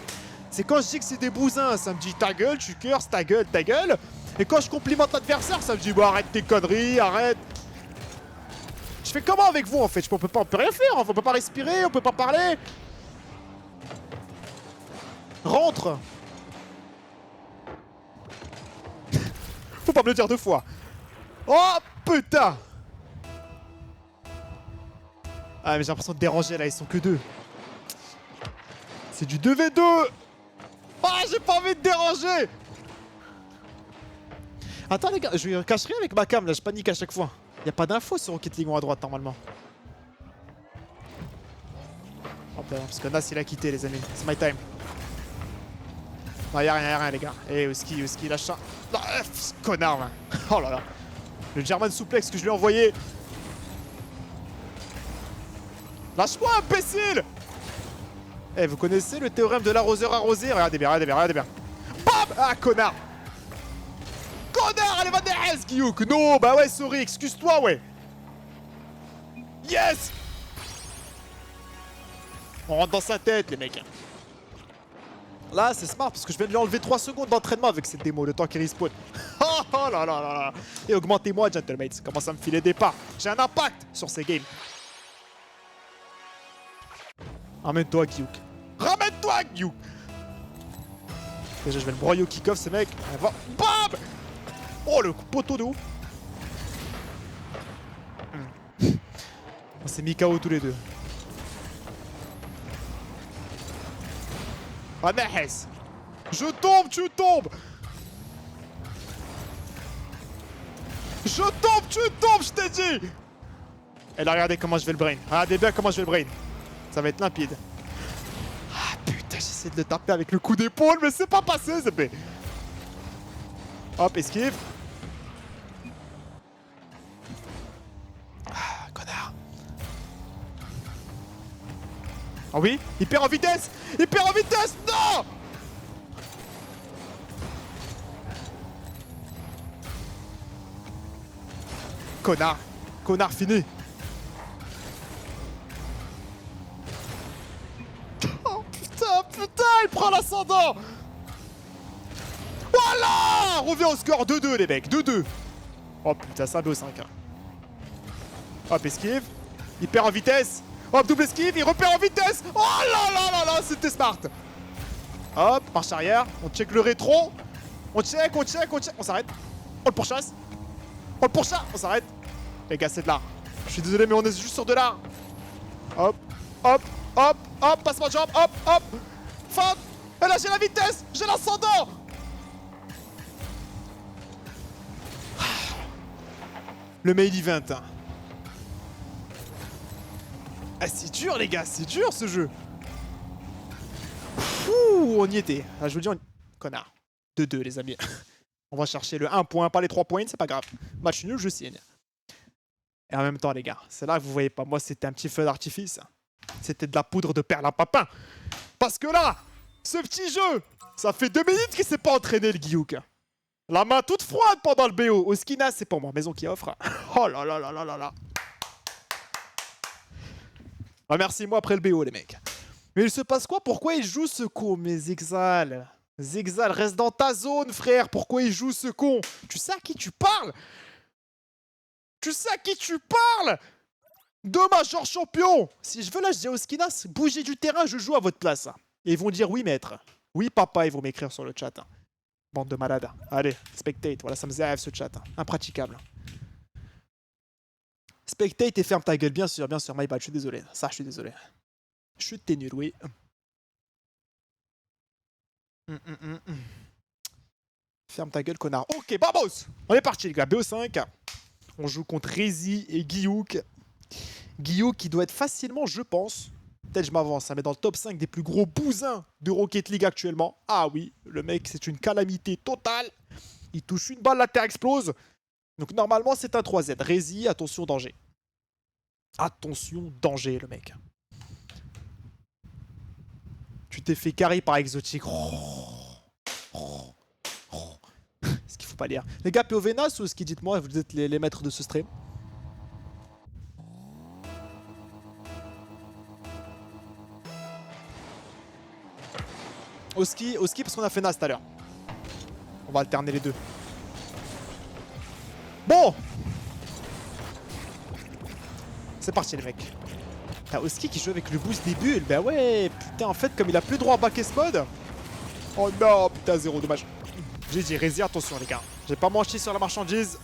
C'est quand je dis que c'est des bousins, ça me dit ta gueule, tu curses, ta gueule. Et quand je complimente l'adversaire, ça me dit bah arrête tes conneries, arrête. Je fais comment avec vous en fait? On peut rien faire, on peut pas respirer, on peut pas parler. Rentre. Faut pas me le dire 2 fois. Oh putain. Ah mais j'ai l'impression de déranger là, ils sont que 2. C'est du 2v2. Ah j'ai pas envie de déranger. Attends les gars, je cache rien avec ma cam là, je panique à chaque fois. Y'a pas d'infos sur Rocket League à droite normalement. Oh bah non, parce que Nas il a quitté les amis, c'est my time. Non y'a rien les gars. Eh Oski, lâche ça. Non, connard là. Oh là là. Le German suplex que je lui ai envoyé. Lâche-moi imbécile. Eh vous connaissez le théorème de l'arroseur arrosé? Regardez bien. Bam. Ah connard. Connard, allez va derrière Guillaume. Non, bah ouais, sorry, excuse-toi, ouais. Yes. On rentre dans sa tête, les mecs. Là, c'est smart, parce que je viens de lui enlever 3 secondes d'entraînement avec cette démo, le temps qu'il respawn. Oh là là. Et augmentez-moi, gentlemates. Commence à me filer des pas. J'ai un impact sur ces games. Ramène-toi, Guillaume. Ramène-toi, Guillaume. Déjà, je vais le broyer au kick-off, ces mecs. On va... Bam. Oh, le poteau de ouf. On s'est mis KO tous les deux. Ah nice. Je tombe, tu tombes. Je tombe, tu tombes, je t'ai dit. Et là, regardez comment je vais le brain. Regardez bien comment je vais le brain. Ça va être limpide. Ah putain, j'essaie de le taper avec le coup d'épaule, mais c'est pas passé, ZP. Hop, esquive. Ah, connard. Ah oui, il perd en vitesse. Il perd en vitesse. Non. Connard. Connard fini. Oh putain, putain, il prend l'ascendant. Voilà. On revient au score 2-2 les mecs, 2-2. Oh putain, c'est un BO5. Hop, esquive. Il perd en vitesse. Hop, double esquive, il repère en vitesse. Oh là là là là, c'était smart. Hop, marche arrière. On check le rétro. On check, on check, on check. On s'arrête. On le pourchasse. On le pourchasse. On s'arrête. Les gars, c'est de l'art. Je suis désolé, mais on est juste sur de l'art. Hop, hop, hop, hop. Passement de jambe. Hop, hop. Fin. Et là, j'ai la vitesse. J'ai l'ascendant. Le main event. Ah, c'est dur, les gars. C'est dur, ce jeu. Ouh, on y était. Ah, je vous dis, connard. 2-2, les amis. On va chercher le 1 point, pas les 3 points, c'est pas grave. Match nul, je signe. Et en même temps, les gars, c'est là que vous voyez pas. Moi, c'était un petit feu d'artifice. C'était de la poudre de perlimpinpin. Parce que là, ce petit jeu, ça fait 2 minutes qu'il s'est pas entraîné, le Giouk. La main toute froide pendant le BO. Oskina, c'est pour moi. Maison qui offre. Oh là là là là là là. Remerciez-moi après le BO, les mecs. Mais il se passe quoi? Pourquoi il joue ce con? Mais Zexal. Zexal, reste dans ta zone, frère. Pourquoi il joue ce con? Tu sais à qui tu parles? Tu sais à qui tu parles? De Major Champion. Si je veux là, je dis à Oskinas, bougez du terrain, je joue à votre place. Et ils vont dire oui, maître. Oui, papa, ils vont m'écrire sur le chat. Bande de malades. Allez, spectate. Voilà, ça me zève ce chat. Impraticable. Spectate et ferme ta gueule, bien sûr, my bad, je suis désolé. Ça, je suis désolé. Chute, t'es nul, oui. Ferme ta gueule, connard. Ok, vamos. On est parti, les gars. BO5. On joue contre Rezi et Giouk. Giouk qui doit être facilement, je pense, peut-être je m'avance, mais dans le top 5 des plus gros bousins de Rocket League actuellement. Ah oui, le mec, c'est une calamité totale. Il touche une balle, la terre explose. Donc normalement, c'est un 3Z. Rezi, attention, danger. Attention, danger, le mec. Tu t'es fait carry par Exotique. Est-ce qu'il faut pas lire? Les gars, POVNAS ou ce qui dites-moi, vous êtes les maîtres de ce stream? Oski parce qu'on a fait Nas tout à l'heure. On va alterner les deux. Bon, c'est parti les mecs. T'as Oski qui joue avec le boost des bulles. Bah ouais, putain, en fait, comme il a plus droit à back mode. Oh non, putain, 0, dommage. J'ai dit, Rezi, attention les gars. J'ai pas manché sur la marchandise.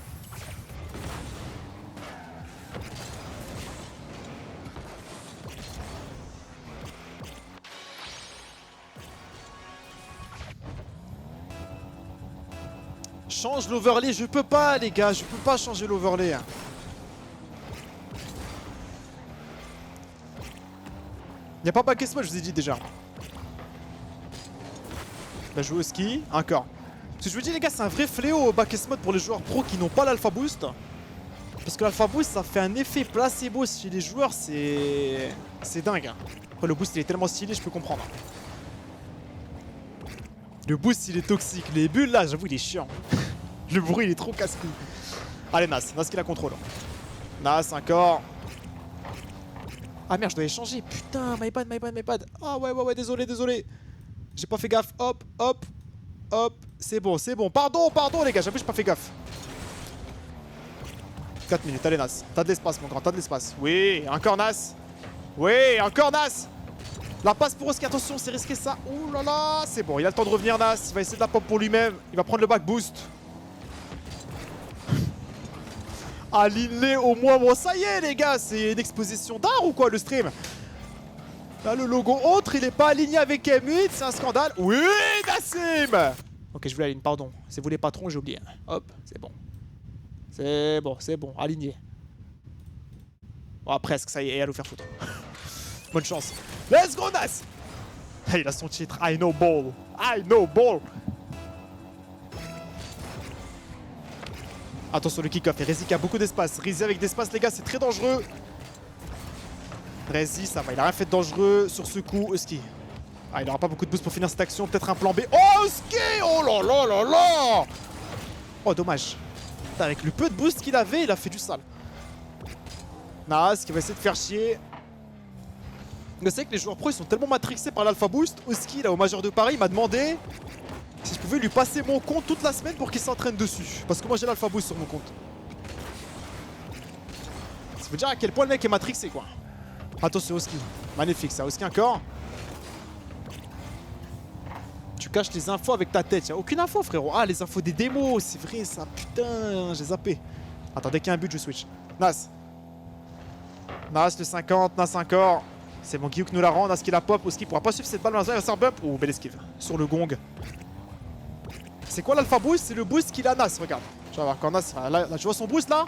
Change l'overlay, je peux pas les gars, je peux pas changer l'overlay. Y'a pas back mode, je vous ai dit déjà. Bah jouer au ski, encore. Ce que je vous dis les gars, c'est un vrai fléau au back mode pour les joueurs pro qui n'ont pas l'alpha boost. Parce que l'alpha boost ça fait un effet placebo chez les joueurs, c'est dingue. Après le boost il est tellement stylé, je peux comprendre. Le boost il est toxique, les bulles là j'avoue il est chiant. Le bruit il est trop casse-couille. Allez Nas qui la contrôle. Nas encore. Ah merde je dois échanger, putain my bad. Ah ouais désolé. J'ai pas fait gaffe, hop. C'est bon. Pardon les gars, j'avoue j'ai pas fait gaffe. 4 minutes, allez Nas. T'as de l'espace mon grand, t'as de l'espace. Oui, encore Nas. La passe pour Oski, attention, c'est risqué ça. Ouh là là, c'est bon, il a le temps de revenir Nas. Il va essayer de la pop pour lui-même. Il va prendre le back boost. Aligne-les au moins. Bon, ça y est, les gars. C'est une exposition d'art ou quoi, le stream? Là, le logo autre, il est pas aligné avec M8. C'est un scandale. Oui, Nassim. Ok, je voulais aligner, pardon. C'est vous les patrons, j'ai oublié. Hop, c'est bon. C'est bon, aligné. Bon, presque, ça y est, à nous faire foutre. Bonne chance. Let's go, Nas. Il a son titre. I know ball. I know ball. Attention, le kick-off. Et Rezi qui a beaucoup d'espace. Rezi avec d'espace, les gars, c'est très dangereux. Rezi, ça va. Il a rien fait de dangereux sur ce coup. Husky. Ah, il n'aura pas beaucoup de boost pour finir cette action. Peut-être un plan B. Oh, Husky. Oh là là là là. Oh, dommage. Putain, avec le peu de boost qu'il avait, il a fait du sale. Nas qui va essayer de faire chier. Je sais que les joueurs pro ils sont tellement matrixés par l'alpha boost. Husky là au majeur de Paris m'a demandé si je pouvais lui passer mon compte toute la semaine pour qu'il s'entraîne dessus. Parce que moi j'ai l'alpha boost sur mon compte. Ça veut dire à quel point le mec est matrixé quoi. Attention Husky. Magnifique ça. Husky encore. Tu caches les infos avec ta tête. Y'a aucune info frérot. Ah les infos des démos. C'est vrai ça. Putain j'ai zappé. Attends dès qu'il y a un but je switch. Nas. Nas le 50. Nas encore. C'est mon Guillaume qui nous la rend, Nas qui la pop, Husky pourra pas suivre cette balle, il va faire bump. Oh, belle esquive sur le gong. C'est quoi l'alpha boost? C'est le boost qu'il a Nas, regarde. Tu vas voir, quand Nas, là, tu vois son boost là?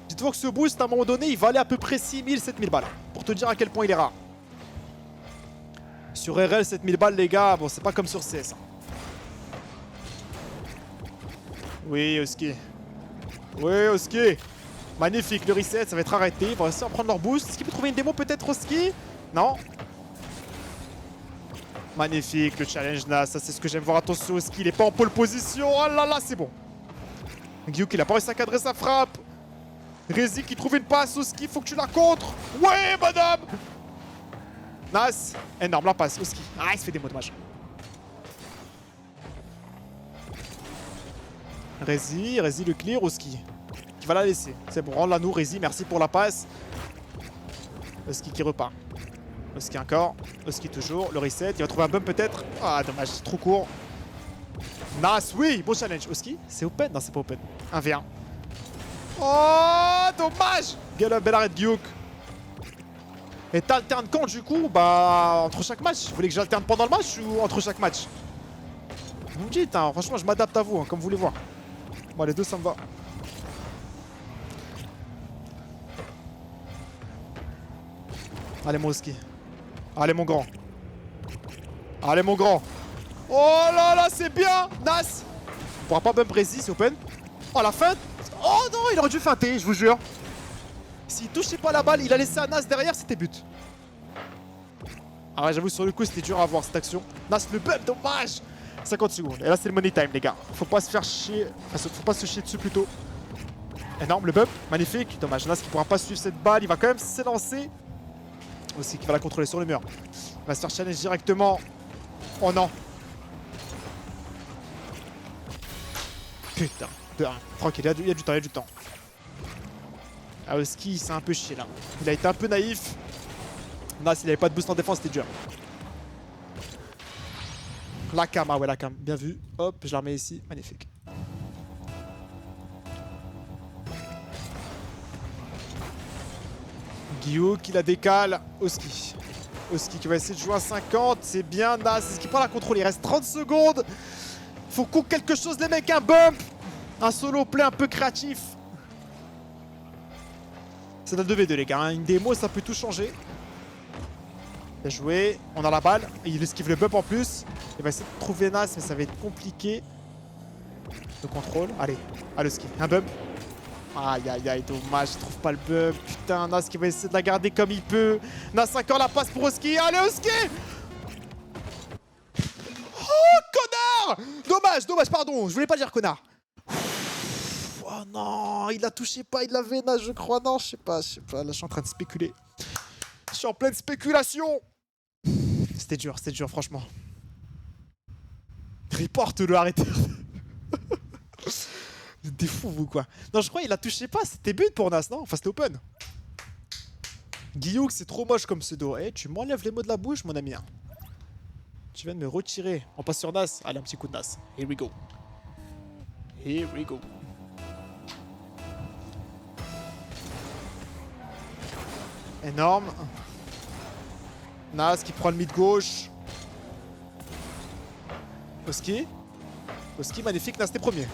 Dites-vous que ce boost, à un moment donné, il valait à peu près 6000, 7000 balles. Pour te dire à quel point il est rare. Sur RL, 7000 balles, les gars, bon, c'est pas comme sur CS. Hein. Oui, Husky. Oui, Husky. Magnifique, le reset, ça va être arrêté. Ils vont essayer de prendre leur boost. Est-ce qu'il peut trouver une démo peut-être, Husky? Non. Magnifique, le challenge Nas, ça c'est ce que j'aime voir. Attention, Husky, il est pas en pole position. Oh là là, c'est bon. Gyuk, il a pas réussi à cadrer sa frappe. Rezi qui trouve une passe, Husky, faut que tu la contres. Ouais, madame. Nas, énorme la passe, Husky. Ah, il se fait des mots, dommage. Rezi le clear, Husky. Qui va la laisser. C'est bon, rends-la nous, Rezi, merci pour la passe. Husky qui repart. Husky encore. Husky toujours. Le reset. Il va trouver un bump peut-être. Ah, dommage. Trop court. Nas, oui. Beau challenge. Husky, c'est open? Non, c'est pas open. 1v1. Oh, dommage. Belle arrêt de Gyuk. Et t'alternes quand du coup? Bah, entre chaque match. Vous voulez que j'alterne pendant le match ou entre chaque match? Vous me dites, hein. Franchement, je m'adapte à vous, hein, comme vous voulez voir. Bon, les deux, ça me va. Allez, mon Husky. Allez, mon grand. Allez, mon grand. Oh là là, c'est bien. Nas. On pourra pas bump Rezi, c'est open. Oh, la feinte. Oh non, il aurait dû feinter, je vous jure. S'il touchait pas la balle, il a laissé à Nas derrière, c'était but. Ah ouais, j'avoue, sur le coup, c'était dur à voir cette action. Nas, le bump, dommage. 50 secondes. Et là, c'est le money time, les gars. Faut pas se faire chier. Enfin, faut pas se chier dessus plutôt. Énorme, le bump. Magnifique. Dommage, Nas qui pourra pas suivre cette balle. Il va quand même s'élancer. Aussi qui va la contrôler sur le mur. Il va se faire challenge directement. Oh non. Putain. De 1. Tranquille, il y a du temps, il y a du temps. Ah, Husky, c'est un peu chier là. Il a été un peu naïf. Nas, s'il avait pas de boost en défense, c'était dur. La cam, ah ouais, la cam. Bien vu. Hop, je la remets ici. Magnifique. Guillaume qui la décale. Husky. Husky qui va essayer de jouer à 50. C'est bien. Nas, est-ce qu'il prend la contrôle? Il reste 30 secondes. Faut cook quelque chose, les mecs. Un bump. Un solo play un peu créatif. C'est la 2v2, les gars. Hein. Une démo, ça peut tout changer. Bien joué. On a la balle. Et il esquive le bump en plus. Il va essayer de trouver Nas, mais ça va être compliqué. Le contrôle. Allez. Allez, Husky. Un bump. Aïe aïe aïe, dommage, il trouve pas le bump. Putain, Nas qui va essayer de la garder comme il peut. Nas encore la passe pour Husky. Allez, Husky. Oh, connard. Dommage, dommage, pardon. Je voulais pas dire connard. Oh non, il la touchait pas, il l'avait, Nas, je crois. Non, je sais pas. Là, je suis en train de spéculer. Je suis en pleine spéculation. C'était dur, franchement. Reporte-le, arrêtez. Des fous, vous, quoi. Non, je crois qu'il la touchait pas. C'était but pour Nas, non? Enfin, c'était open. Guillaume, c'est trop moche comme pseudo. Eh, tu m'enlèves les mots de la bouche, mon ami. Tu viens de me retirer. On passe sur Nas. Allez, un petit coup de Nas. Here we go. Here we go. Énorme. Nas qui prend le mid gauche. Oski. Oski, magnifique. Nas, t'es premier.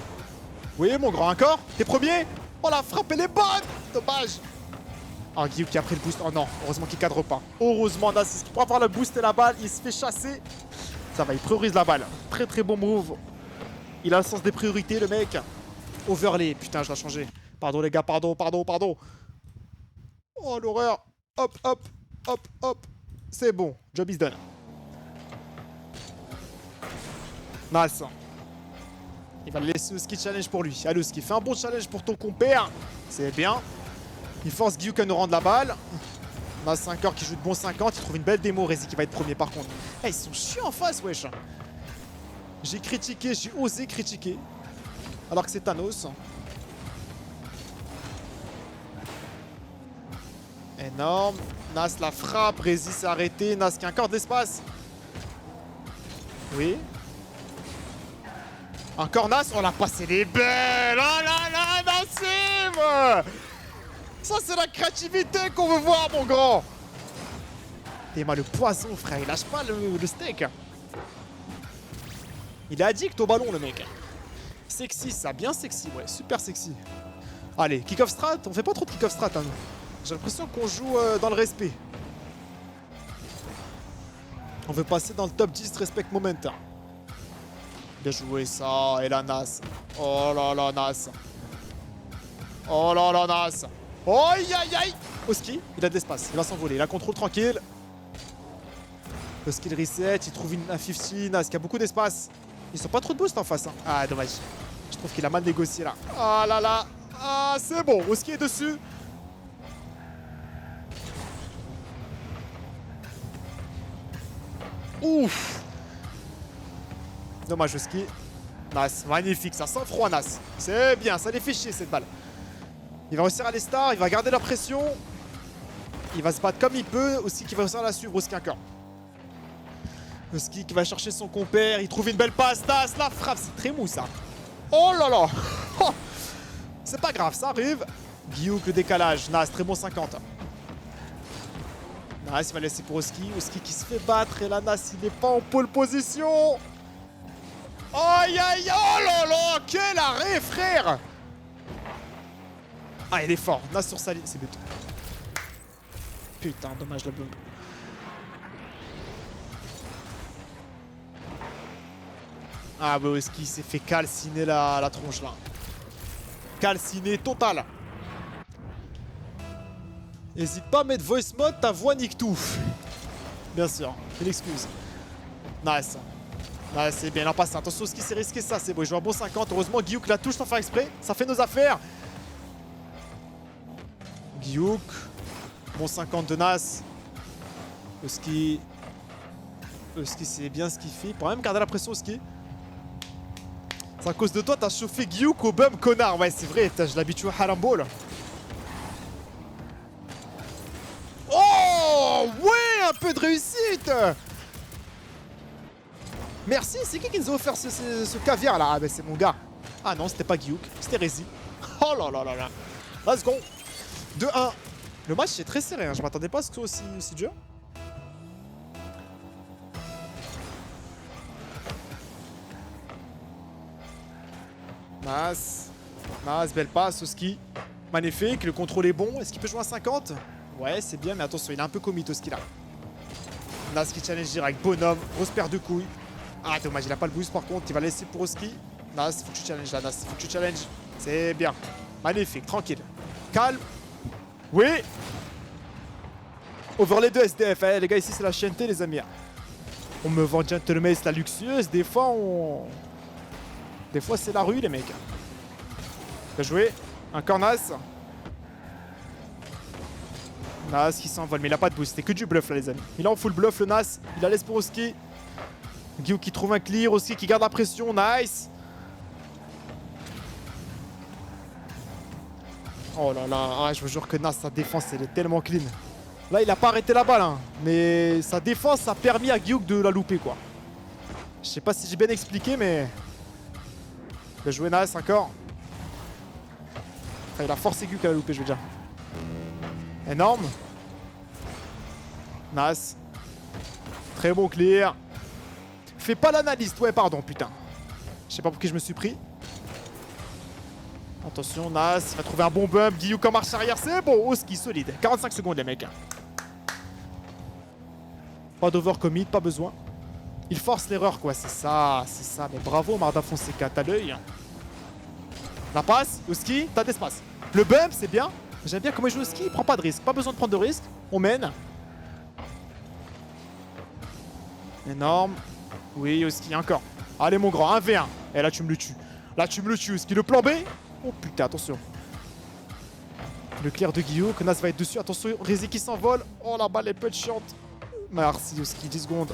Oui, mon grand, encore. T'es premier. Oh, la frappe, elle est bonne. Dommage. Oh, Guillaume qui a pris le boost. Oh non, heureusement qu'il cadre pas. Heureusement, Nas, il pourra avoir le boost et la balle. Il se fait chasser. Ça va, il priorise la balle. Très très bon move. Il a le sens des priorités, le mec. Overlay. Putain, je dois changer. Pardon, les gars, pardon. Oh, l'horreur. Hop. C'est bon. Job is done. Nice. Il va laisser le ski challenge pour lui. Allez, ski, fais un bon challenge pour ton compère. C'est bien. Il force Gyuk à nous rendre la balle. On a 5 heures qui joue de bon 50. Il trouve une belle démo. Rezi qui va être premier par contre. Hey, ils sont chiants en face, wesh. J'ai critiqué, j'ai osé critiquer. Alors que c'est Thanos. Énorme. Nas la frappe. Rezi s'est arrêté. Nas qui a encore de l'espace. Oui. Encore Nas. On l'a passé les belles. Oh là là, Nassim. Ça, c'est la créativité qu'on veut voir, mon grand. Et moi, le poison, frère. Il lâche pas le steak. Il est addict au ballon, le mec. Sexy, ça. Bien sexy, ouais. Super sexy. Allez, kick-off strat. On fait pas trop de kick-off strat, hein. J'ai l'impression qu'on joue dans le respect. On veut passer dans le top 10 respect moment. Bien joué, ça. Et la Nas. Oh là là, Nas. Oh là là, Nas. Oh, aïe aïe aïe. Oski, il a de l'espace. Il va s'envoler. Il a contrôle tranquille. Oski, il reset. Il trouve un 50. Nas qui a beaucoup d'espace. Ils sont pas trop de boost en face. Hein. Ah, dommage. Je trouve qu'il a mal négocié là. Ah là là. Ah, c'est bon. Oski est dessus. Ouf. Dommage, Oski. Nas, magnifique. Ça sent froid, Nas. C'est bien. Ça les fait chier cette balle. Il va réussir à les stars. Il va garder la pression. Il va se battre comme il peut. Oski qui va réussir à la suivre. Oski encore. Oski qui va chercher son compère. Il trouve une belle passe. Nas, la frappe. C'est très mou ça. Oh là là. Oh. C'est pas grave. Ça arrive. Gyuk, le décalage. Nas, très bon 50. Nas, il va laisser pour Oski. Oski qui se fait battre. Et là, Nas, il n'est pas en pole position. Aïe aïe. Oh là là. Quel arrêt, frère. Ah, il est fort. Nas sur sa ligne. C'est but. Putain, dommage la bombe. Ah, bah, Oski s'est fait calciner la tronche là. Calciner total. N'hésite pas à mettre voice mode, ta voix nique tout. Bien sûr, une excuse. Nice. Nice, c'est bien, il en passe. Attention, Oski s'est risqué ça, c'est beau. Il joue un bon 50. Heureusement, Gyuk la touche sans faire exprès. Ça fait nos affaires. Gyuk. Bon 50 de Nas. Oski. Oski, c'est bien ce qu'il fait. Il pourrait même garder la pression, Oski. C'est à cause de toi, t'as chauffé Gyuk au bum, connard. Ouais, c'est vrai, je l'habitue au Haram Ball. Oh, ouais, un peu de réussite. Merci, c'est qui nous a offert ce caviar là? Ah, bah, c'est mon gars. Ah non, c'était pas Gyuk, c'était Rezi. Oh là là là là. Let's go. 2-1. Le match est très serré, hein. Je m'attendais pas à ce que ce soit aussi dur. Nas. Nas, belle passe, Oski. Magnifique, le contrôle est bon. Est-ce qu'il peut jouer à 50? Ouais, c'est bien, mais attention, il est un peu commit, Oski là. Nas qui challenge direct, bonhomme, grosse paire de couilles. Ah, dommage, il a pas le boost par contre, il va laisser pour Oski. Nas, faut que tu challenges là, Nas, faut que tu challenges. C'est bien. Magnifique, tranquille. Calme. Oui. Overlay de SDF, eh, les gars, ici c'est la chienneté, les amis. On me vend Gentleman, c'est la luxueuse, des fois on... Des fois c'est la rue, les mecs. Bien joué. Encore Nas. Nas qui s'envole, mais il a pas de boost, c'était que du bluff là, les amis. Il est en full bluff, le Nas. Il la laisse pour Oski. Gyuk qui trouve un clear, Oski qui garde la pression, nice. Oh là là, ah, je vous jure que Nas, sa défense, elle est tellement clean. Là, il a pas arrêté la balle, hein, mais sa défense a permis à Gyuk de la louper, quoi. Je sais pas si j'ai bien expliqué, mais... Bien joué, Nas, encore. Enfin, il a forcé Gyuk à la louper, je veux dire. Énorme. Nice. Très bon clear. Fais pas l'analyste. Ouais, pardon, putain. Je sais pas pour qui je me suis pris. Attention, Nas. Il va trouver un bon bump. Gyuk en marche arrière. C'est bon. Oski, solide. 45 secondes, les mecs. Pas d'overcommit, pas besoin. Il force l'erreur, quoi. C'est ça, c'est ça. Mais bravo, Marda Fonseca. T'as l'œil. La passe. Oski, t'as d'espace. Le bump, c'est bien. J'aime bien comment il joue Oski. Il prend pas de risque. Pas besoin de prendre de risque. On mène. Énorme. Oui, Oski, encore. Allez, mon grand, 1v1. Et là, tu me le tues. Là, tu me le tues, Oski. Le plan B. Oh, putain, attention. Le clear de Guillaume. Nas va être dessus. Attention, Rézi qui s'envole. Oh, la balle est peu chiante. Merci, Oski. 10 secondes.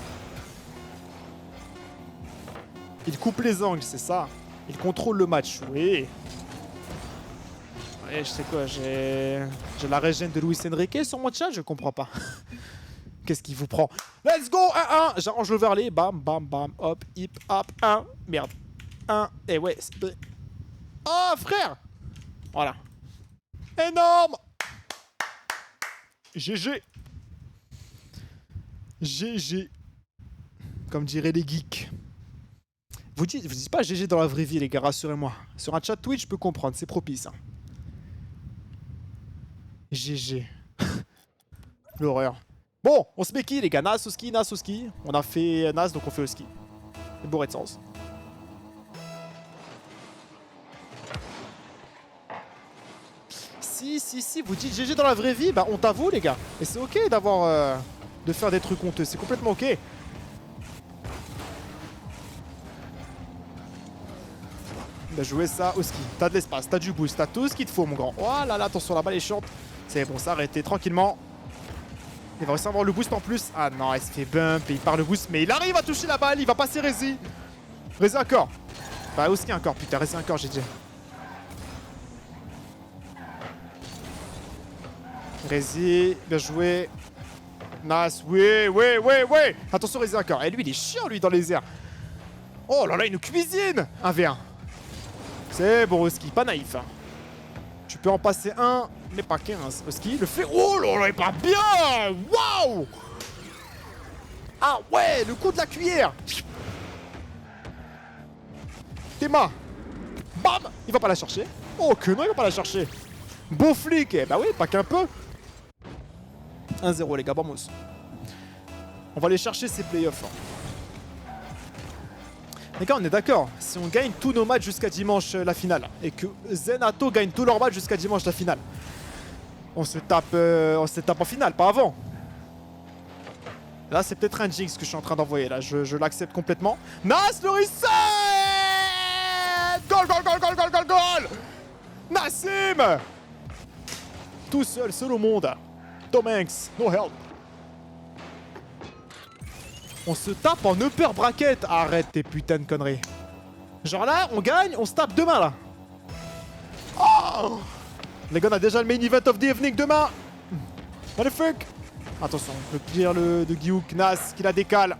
Il coupe les angles, c'est ça. Il contrôle le match. Oui. Ouais, je sais quoi. J'ai la régène de Luis Enrique sur mon chat. Je comprends pas. Qu'est-ce qui vous prend? Let's go! 1-1. J'arrange l'overlay. Bam, bam, bam. Hop, hip, hop. 1. Merde. 1. Et ouais. Oh, frère! Voilà. Énorme! GG. GG. Comme diraient les geeks. Vous dites pas GG dans la vraie vie, les gars, rassurez-moi. Sur un chat Twitch, je peux comprendre. C'est propice. Hein. GG. L'horreur. Bon, on se met qui, les gars? Nas, Oski, Nas, Oski. On a fait Nas, donc on fait Oski. C'est bourré de sens. Si, vous dites GG dans la vraie vie, bah on t'avoue, les gars. Et c'est ok d'avoir... de faire des trucs honteux, c'est complètement ok. Bah jouer ça, Oski. T'as de l'espace, t'as du boost, t'as tout ce qu'il te faut, mon grand. Oh là là, attention, la balle est chiante. C'est bon, s'arrêter tranquillement. Il va réussir à avoir le boost en plus. Ah non, il se fait bump et il part le boost. Mais il arrive à toucher la balle. Il va passer Rézi. Rézi encore. Bah, Oski encore. Putain, Rézi encore, j'ai dit. Rézi, bien joué. Nas, oui. Attention, Rézi encore. Et lui, il est chiant, lui, dans les airs. Oh là là, il nous cuisine. 1v1. C'est bon, Oski, pas naïf. Hein. Tu peux en passer un, mais pas 15. Oski le fait. Oh là là, il part bien. Waouh. Ah ouais, le coup de la cuillère. Théma. Bam. Il va pas la chercher. Oh que non, il va pas la chercher. Beau flic. Eh bah oui, pas qu'un peu. 1-0 les gars, vamos. On va aller chercher ces playoffs. Les gars, on est d'accord. Si on gagne tous nos matchs jusqu'à dimanche la finale et que Zenato gagne tous leurs matchs jusqu'à dimanche la finale, on se tape en finale, pas avant. Là, c'est peut-être un jinx que je suis en train d'envoyer. Là, je l'accepte complètement. Nas, le reset. Goal. Nassim. Tout seul, seul au monde. Tom Hanks, no help. On se tape en upper bracket. Arrête tes putains de conneries. Genre là, on gagne, on se tape demain là. Oh, les gars, on a déjà le main event of the evening demain. Magnifique. Attention, le clear de Gyuk, Nas qui la décale.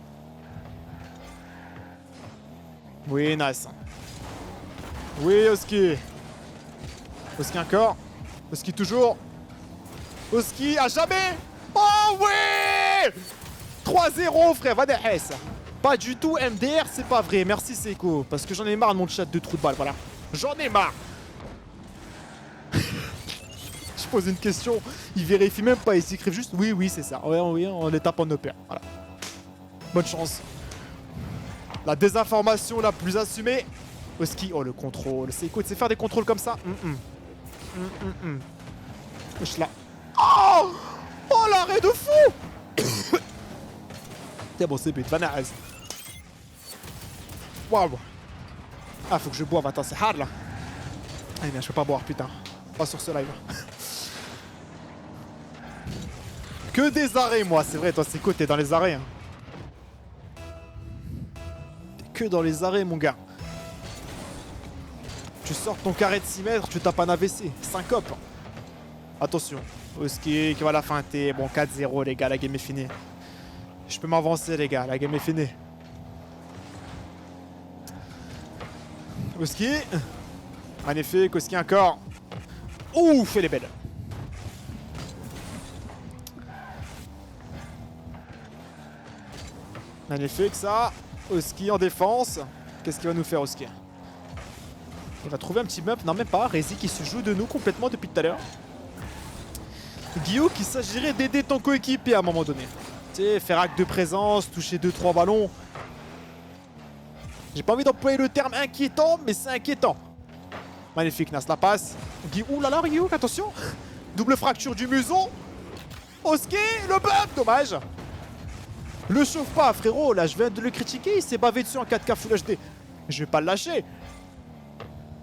Oui, Nas. Oui, Oski. Oski encore. Oski toujours. Oski à jamais. Oh oui. 3-0 frère, va des S. Pas du tout MDR, c'est pas vrai. Merci Seiko. Parce que j'en ai marre de mon chat de trou de balle, voilà. J'en ai marre. Je pose une question, ils vérifient même pas, ils écrivent juste oui, c'est ça. Ouais, on les tape en upper. Voilà. Bonne chance. La désinformation la plus assumée. Oski, oh le contrôle. Seiko, tu sais faire des contrôles comme ça. Wesh là. Oh l'arrêt de fou. C'est bon, c'est but, Vanaz. Waouh. Ah, faut que je boive, attends, c'est hard là. Ah, mais je peux pas boire, putain. Pas sur ce live. Que des arrêts, moi, c'est vrai, toi, c'est quoi, t'es dans les arrêts. Hein. T'es que dans les arrêts, mon gars. Tu sors ton carré de 6 mètres, tu tapes un AVC. Syncope. Attention. Oski qui va la feinter. Bon, 4-0, les gars, la game est finie. Je peux m'avancer, les gars, la game est finie. Oski. Magnifique, Oski encore. Ouh, fait les belles. Magnifique ça. Oski en défense. Qu'est-ce qu'il va nous faire Oski? Il va trouver un petit bump. Non même pas. Rézi qui se joue de nous complètement depuis tout à l'heure. Guillaume qui s'agirait d'aider ton coéquipier à un moment donné. Tu sais, faire acte de présence, toucher 2-3 ballons. J'ai pas envie d'employer le terme inquiétant, mais c'est inquiétant. Magnifique, Nas la passe. Ouh là là, Ryu, attention. Double fracture du museau. Oski, le bump, dommage. Le chauffe pas, frérot. Là, je viens de le critiquer. Il s'est bavé dessus en 4K Full HD. Je vais pas le lâcher.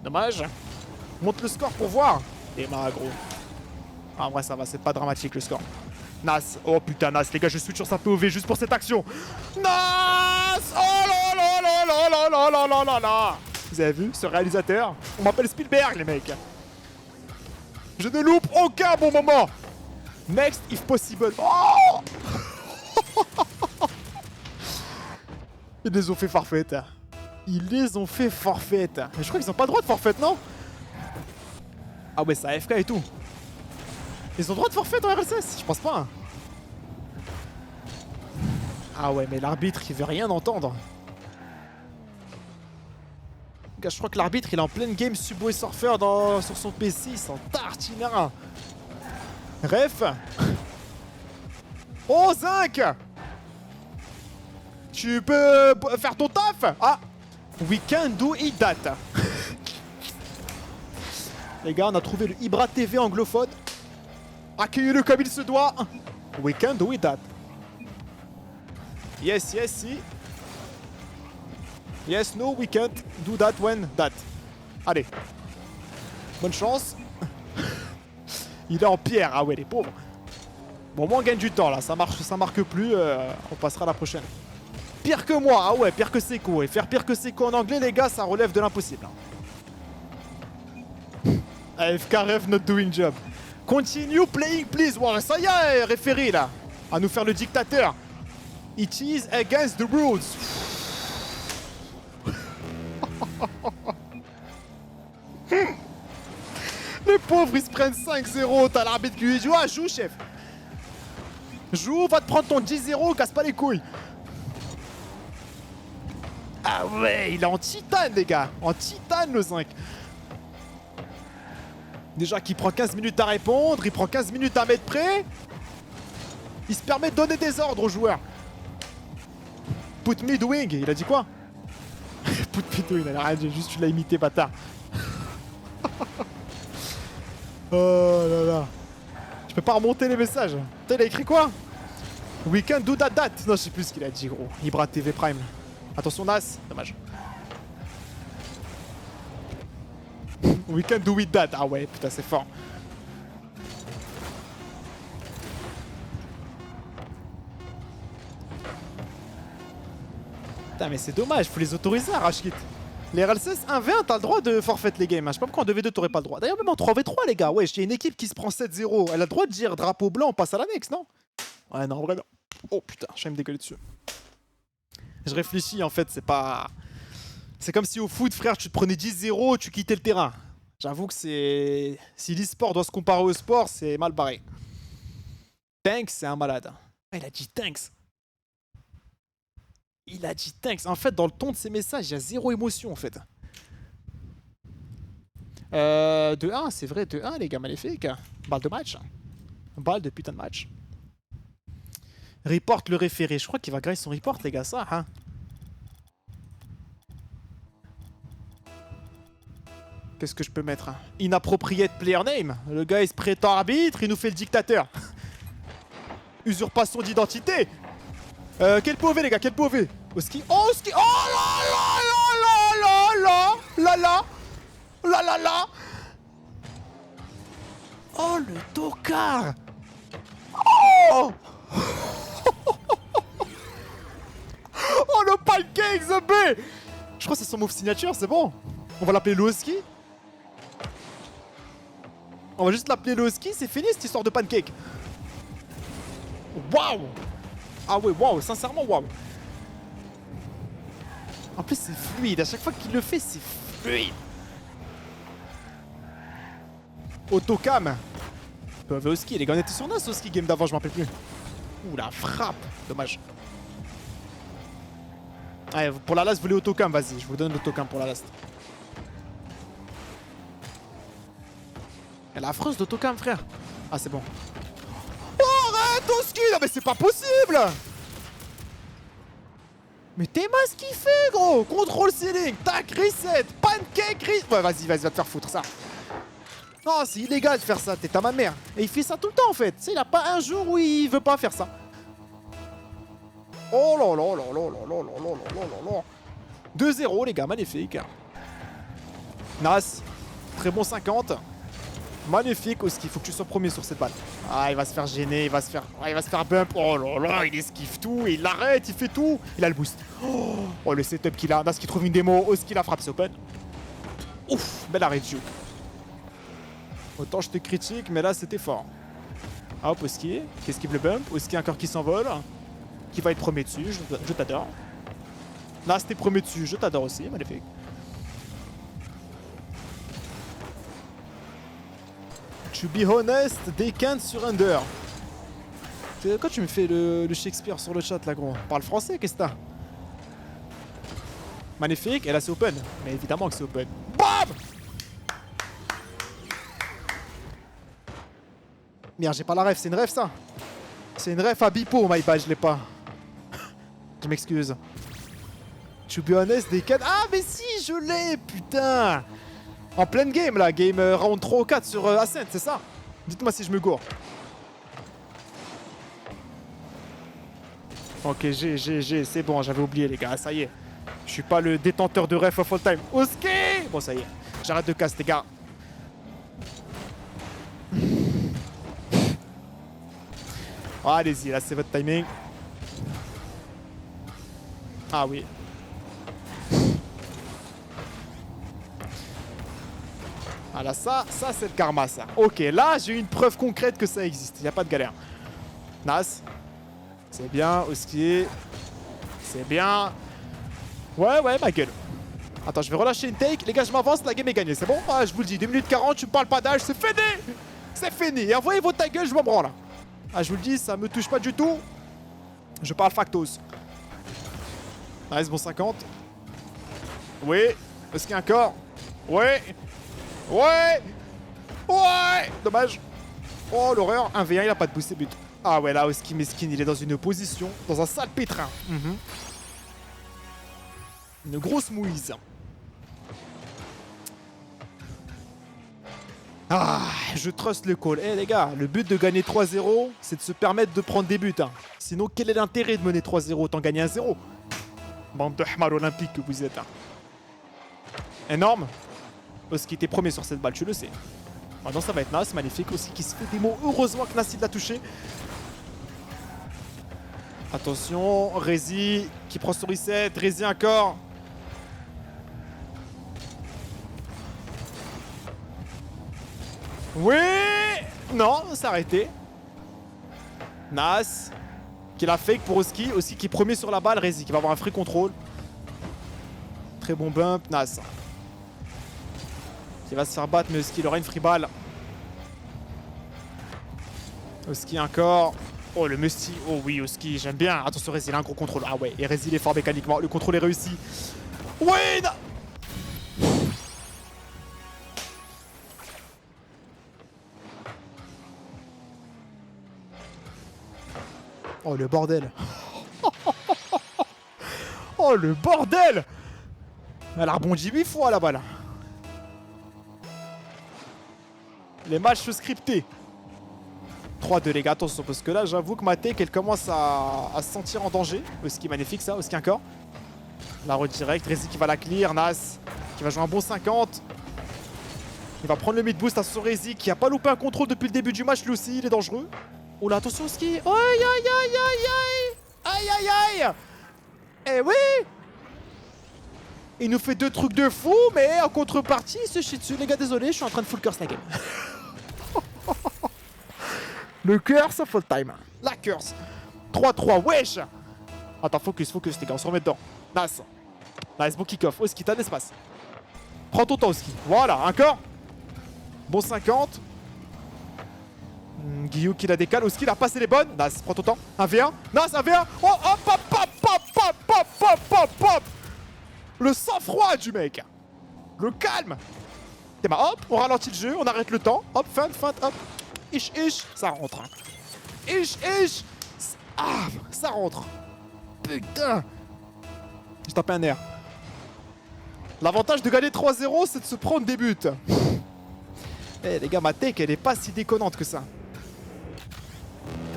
Dommage. Monte le score pour voir. Et gros. Ah, en vrai, ça va. C'est pas dramatique le score. Nas. Oh putain, Nas. Les gars, je switch sur sa POV juste pour cette action. Nas. Oh là là là là là là là là là là. Vous avez vu ce réalisateur? On m'appelle Spielberg, les mecs. Je ne loupe aucun bon moment. Next, if possible. Oh. Ils les ont fait forfait. Ils les ont fait forfait. Mais je crois qu'ils ont pas le droit de forfait, non? Ah ouais, c'est AFK et tout. Ils ont le droit de forfait en RLCS? Je pense pas. Ah ouais, mais l'arbitre, il veut rien entendre. Gars, je crois que l'arbitre, il est en pleine game Subway Surfer sur son PC. Il s'en tartine un. Ref. Oh, Zinc. Tu peux faire ton taf? Ah. We can do it that. Les gars, on a trouvé le Ibra TV anglophone. Accueillez-le comme il se doit. We can do it that. Yes, yes, si. Yes, no, we can't do that when that. Allez. Bonne chance. Il est en pierre. Ah ouais, les pauvres. Bon, moi, on gagne du temps, là. Ça marque plus. On passera à la prochaine. Pire que moi. Ah ouais, pire que Seco. Et faire pire que Seco en anglais, les gars, ça relève de l'impossible. AFK ref not doing job. Continue playing, please. Wow, ça y est, référé, là. À nous faire le dictateur. It is against the rules. Les pauvres, ils se prennent 5-0. T'as l'arbitre qui lui dit: ah, joue, chef. Joue, va te prendre ton 10-0, casse pas les couilles. Ah ouais, il est en titane, les gars. En titane, le 5. Déjà qu'il prend 15 minutes à répondre, il prend 15 minutes à mettre prêt. Il se permet de donner des ordres aux joueurs. Put me doing, il a dit quoi? Put me doing, il a rien dit, juste tu l'as imité, bâtard. Oh là là. Je peux pas remonter les messages. Putain, il a écrit quoi? We can do that. Non, je sais plus ce qu'il a dit, gros. Ibra TV Prime. Attention, Nas. Dommage. We can do with that. Ah ouais, putain, c'est fort. Putain, mais c'est dommage, faut les autoriser à Rashkit. Les RLCS 1v1, t'as le droit de forfait les games. Je sais pas pourquoi en 2v2 t'aurais pas le droit. D'ailleurs, même en 3v3, les gars, ouais, j'ai une équipe qui se prend 7-0. Elle a le droit de dire drapeau blanc, on passe à l'annexe, non? Ouais, non, en vrai, non. Oh putain, je vais me décoller dessus. Je réfléchis, en fait, c'est pas. C'est comme si au foot, frère, tu te prenais 10-0, tu quittais le terrain. J'avoue que c'est. Si l'e-sport doit se comparer au sport, c'est mal barré. Tanks, c'est un malade. Ah, il a dit Tanks. Il a dit Tanks. En fait, dans le ton de ses messages, il y a zéro émotion, en fait. 2-1, c'est vrai, 2-1, les gars, magnifique. Balle de match. Balle de putain de match. Report le référé. Je crois qu'il va grailler son report, les gars, ça, hein. Qu'est-ce que je peux mettre? Inappropriate player name. Le gars, il se prétend arbitre, il nous fait le dictateur. Usurpation d'identité. Quel POV, les gars, quel POV? Oski. Oh, Oski. Oh là là là là là là là là là là. Oh, le tocard. Oh. Oh, le pancake, the B. Je crois que c'est son move signature, c'est bon. On va l'appeler Loski. On va juste l'appeler Loski, c'est fini cette histoire de pancake. Waouh. Ah ouais, waouh, sincèrement, waouh. En plus, c'est fluide. À chaque fois qu'il le fait, c'est fluide. Autocam. Oski, les gars, on était sur Nas Oski game d'avant, je m'en rappelle plus. Ouh, la frappe. Dommage. Allez, pour la last, vous voulez autocam, vas-y, je vous donne l'autocam pour la last. Elle a affreuse d'autocam, frère. Ah, c'est bon. Oh, arrête, Oski! Non, mais c'est pas possible! Mais t'es ce qu'il fait, gros! Contrôle ceiling, tac, reset, pancake, reset. Ouais, vas-y, va te faire foutre, ça. Non, c'est illégal de faire ça, t'es à ma mère. Et il fait ça tout le temps, en fait. Tu sais, il a pas un jour où il veut pas faire ça. Oh là là là là là là là là là là. 2-0, les gars, magnifique. Nas, très bon 50. Magnifique, Oski, il faut que tu sois premier sur cette balle. Ah, il va se faire gêner, il va se faire bump. Oh là là, il esquive tout, il l'arrête, il fait tout. Il a le boost. Oh, le setup qu'il a. Nas qui trouve une démo, Oski la frappe, c'est open. Ouf, belle arrêt de juke. Autant je te critique, mais là c'était fort. Ah, hop, Oski, qui esquive le bump. Oski encore qui s'envole. Qui va être premier dessus, je t'adore. Nas, t'es premier dessus, je t'adore aussi, magnifique. To be honest, they can't surrender. Quand tu me fais le Shakespeare sur le chat là, gros? Parle français, qu'est-ce que t'as? Magnifique, et là c'est open. Mais évidemment que c'est open. BAM! Merde, j'ai pas la ref, c'est une ref ça? C'est une ref à Bipo, my bad, je l'ai pas. Je m'excuse. To be honest, they can't... Ah mais si, je l'ai, putain! En pleine game là, game round 3 ou 4 sur Ascent, c'est ça? Dites-moi si je me gourre. Ok, j'ai, c'est bon, j'avais oublié les gars, ça y est. Je suis pas le détenteur de ref of all time. Oski! Bon, ça y est, j'arrête de casse les gars. Oh, allez-y, là c'est votre timing. Ah oui. Ah là, ça c'est le karma, ça. Ok, là, j'ai une preuve concrète que ça existe. Il n'y a pas de galère. Nas. C'est bien, Oski. C'est bien. Ouais, ma gueule. Attends, je vais relâcher une take. Les gars, je m'avance, la game est gagnée. C'est bon? Ah, je vous le dis, 2 minutes 40, tu me parles pas d'âge, c'est fini! C'est fini. Et envoyez vos ta gueule, je m'en branle. Ah, je vous le dis, ça me touche pas du tout. Je parle factos. Nice, bon 50. Oui. Oski encore. Ouais. Ouais. Ouais. Dommage. Oh, l'horreur. 1v1, il a pas de boost, c'est but. Ah ouais, là, Oski mesquin, il est dans une position, dans un sale pétrin. Une grosse mouise. Ah, je trust le call. Eh les gars, le but de gagner 3-0, c'est de se permettre de prendre des buts. Hein. Sinon, quel est l'intérêt de mener 3-0 autant gagner 1-0? Bande de hamar olympique que vous êtes. Hein. Énorme. Oski était premier sur cette balle, tu le sais. Maintenant, ça va être Nas, magnifique. Aussi qui se fait des mots. Heureusement que Nas il l'a touché. Attention, Rezi qui prend son reset. Rezi encore. Oui. Non, c'est arrêté. Nas qui la fake pour Oski. Oski qui est premier sur la balle. Rezi qui va avoir un free control. Très bon bump. Nas qui va se faire battre, mais Oski il aura une free ball. Oski encore. Oh le Musty. Oh oui, Oski, j'aime bien. Attention, Rezi il a un gros contrôle. Ah ouais, et Rezi il est fort mécaniquement. Le contrôle est réussi. Ouais. Oh le bordel. Oh le bordel. Elle a rebondi 8 fois la balle. Les matchs scriptés. 3-2 les gars, attention parce que là j'avoue que ma tech elle commence à se sentir en danger. Oski magnifique ça, Oski encore. La redirect, Rezi qui va la clear, Nas qui va jouer un bon 50. Il va prendre le mid boost à son Rezi qui a pas loupé un contrôle depuis le début du match, lui aussi il est dangereux. Oh là attention Oski. Oh, aïe aïe aïe aïe aïe. Aïe aïe aïe. Eh oui. Il nous fait 2 trucs de fou, mais en contrepartie il se chie dessus. Les gars désolé, je suis en train de full curse la game. Le curse full time. La curse. 3-3, wesh. Attends, focus, les gars, on se remet dedans. Nice. Nice, bon kick-off. Oski, t'as l'espace. Prends ton temps, Oski. Voilà, encore. Bon 50. Guillaume qui la décale. Oski, la passe, elle est bonne. Nice, prends ton temps. 1v1. Nice, 1v1. Oh, hop, hop, hop, hop, hop, hop. pop, pop, pop. Le sang-froid du mec. Le calme. Et bah hop, on ralentit le jeu, on arrête le temps. Hop, feinte, hop. Ish, ish, ça rentre. Ish, ish. Ah, ça rentre. Putain. J'ai tapé un air. L'avantage de gagner 3-0, c'est de se prendre des buts. Eh les gars, ma tech, elle est pas si déconnante que ça.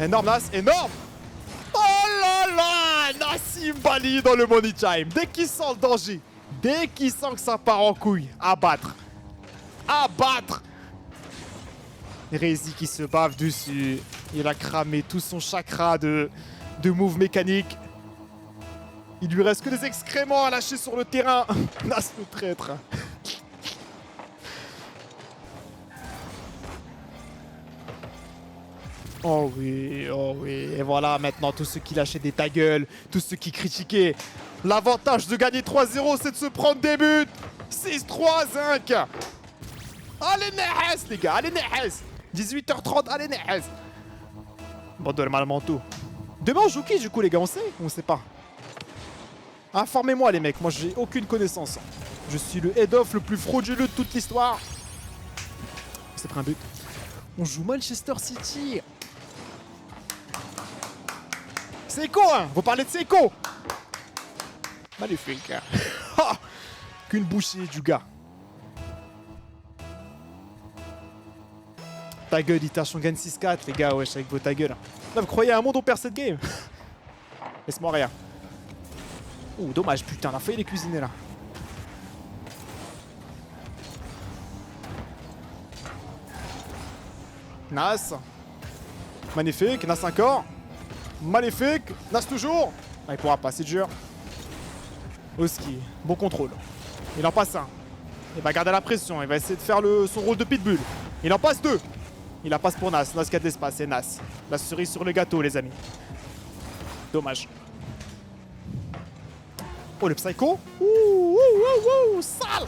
Énorme, Nas, énorme. Oh là là, Nassim Bali dans le money time. Dès qu'il sent le danger, dès qu'il sent que ça part en couille, abattre. Abattre. Rézi qui se bave dessus. Il a cramé tout son chakra de move mécanique. Il lui reste que des excréments à lâcher sur le terrain. Nas le traître. Oh oui, oh oui. Et voilà maintenant tous ceux qui lâchaient des ta gueule, tous ceux qui critiquaient. L'avantage de gagner 3-0, c'est de se prendre des buts. 6-3, Zinc. Allez Nehes les gars, allez Nehes. 18h30, allez Nehes. Bon, de mal manteau. Demain on joue qui du coup les gars, on sait ou on sait pas? Informez-moi les mecs, moi j'ai aucune connaissance. Je suis le head-off le plus frauduleux de toute l'histoire. C'est pris un but. On joue Manchester City. Seiko hein. Vous parlez de Seiko. Magnifique. Qu'une bouchée du gars. Ta gueule, Ita gagne 6-4 les gars, wesh avec vos ta gueule. Là vous croyez à un monde où on perd cette game? Laisse-moi rien. Oh, dommage, putain, on a failli les cuisiner là. Nas. Magnifique, Nas encore. Magnifique, Nas toujours. Ah, il pourra pas, c'est dur. Oski, bon contrôle. Il en passe un. Il va garder la pression, il va essayer de faire son rôle de pitbull. Il en passe deux. Il la passe pour Nas, Nas qui a de l'espace, c'est Nas. La cerise sur le gâteau, les amis. Dommage. Oh, le psycho. Ouh, sale.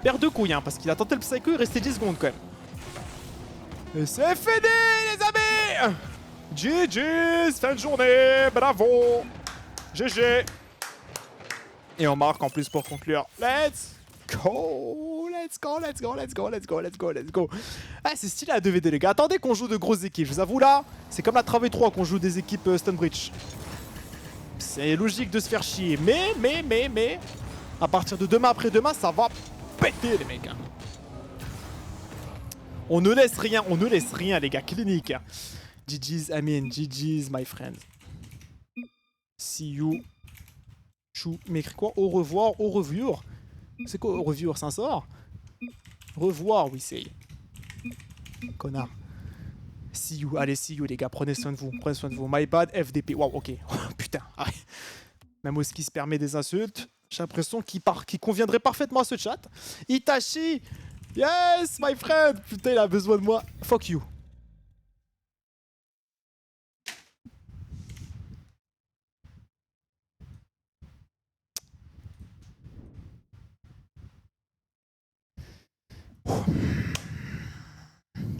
Perd deux couilles, hein, parce qu'il a tenté le psycho, il restait 10 secondes quand même. Et c'est fini, les amis. GG's, fin de journée, bravo. GG. Et on marque en plus pour conclure. Let's go. Let's go, let's go, let's go, let's go, let's go, let's go. Ah, c'est stylé à 2v2, les gars. Attendez qu'on joue de grosses équipes. Je vous avoue, là, c'est comme la 3v3 qu'on joue des équipes Stonebridge. C'est logique de se faire chier. Mais, à partir de demain après-demain, ça va péter, les mecs. On ne laisse rien, les gars. Clinique. GG's, I mean, GG's, my friend. See you. Chou. Mais écrit quoi? Au revoir, au revoir. C'est quoi au revoir? Ça sort? Revoir, oui, c'est. Connard. See you. Allez, see you, les gars. Prenez soin de vous. Prenez soin de vous. My bad, FDP. Waouh, ok. Putain. Ah. Même Oski se permet des insultes. J'ai l'impression qu'il conviendrait parfaitement à ce chat. Itachi. Yes, my friend. Putain, il a besoin de moi. Fuck you.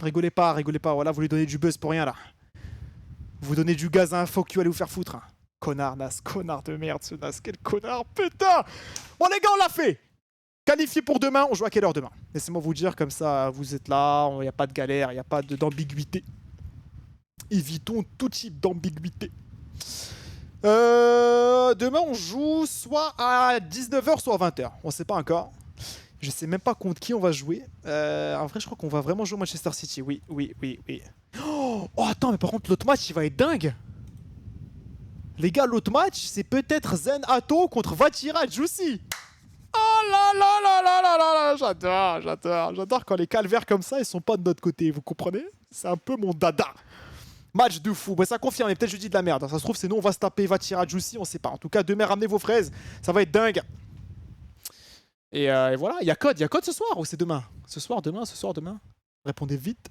Rigolez pas, voilà, vous lui donnez du buzz pour rien là. Vous donnez du gaz à un fuck you, allez vous faire foutre. Connard, Nas, connard de merde ce Nas, quel connard, putain. Bon les gars, on l'a fait. Qualifié pour demain, on joue à quelle heure demain? Laissez-moi vous dire, comme ça, vous êtes là, il n'y a pas de galère, il n'y a pas d'ambiguïté. Évitons tout type d'ambiguïté. Demain, on joue soit à 19h, soit à 20h. On sait pas encore. Je sais même pas contre qui on va jouer. En vrai, je crois qu'on va vraiment jouer Manchester City. Oui. Oh, attends, mais par contre, l'autre match, il va être dingue. Les gars, l'autre match, c'est peut-être Zen Hato contre Vatira Juicy. Oh là, j'adore quand les calvaires comme ça, ils sont pas de notre côté, vous comprenez? C'est un peu mon dada. Match de fou, bah, ça confirme, mais peut-être je dis de la merde. Ça se trouve, c'est nous, on va se taper Vatira Juicy, on sait pas. En tout cas, demain, ramenez vos fraises, ça va être dingue. Et voilà, il y a code ce soir ou c'est demain? Ce soir, demain. Répondez vite.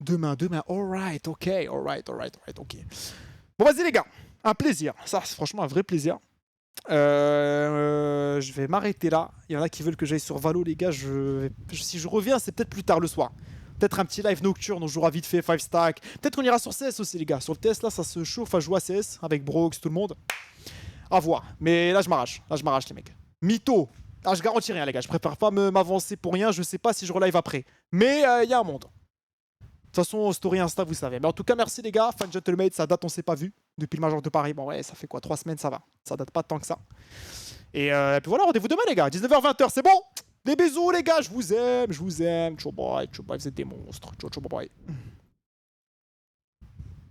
Demain. Alright, ok. Bon, vas-y les gars, un plaisir. Ça, c'est franchement un vrai plaisir. Je vais m'arrêter là. Il y en a qui veulent que j'aille sur Valo, les gars. Si je reviens, c'est peut-être plus tard le soir. Peut-être un petit live nocturne, on jouera vite fait 5 stack. Peut-être qu'on ira sur CS aussi les gars. Sur le TS là, ça se chauffe à jouer à CS avec Brox, tout le monde. À voir. Mais là je m'arrache. Là je m'arrache les mecs. Mytho. Ah, je garantis rien les gars. Je préfère pas m'avancer pour rien. Je sais pas si je relive après. Mais il y a un monde. De toute façon, story Insta, vous savez. Mais en tout cas, merci les gars. Fan Gentlemate, ça date, on s'est pas vu. Depuis le Major de Paris. Bon, ouais, ça fait quoi 3 semaines, ça va. Ça date pas tant que ça. Et puis voilà, rendez-vous demain, les gars. 19h-20h, c'est bon. Des bisous, les gars. Je vous aime. Ciao, bye. Ciao, bye. Vous êtes des monstres. Ciao, ciao, bye.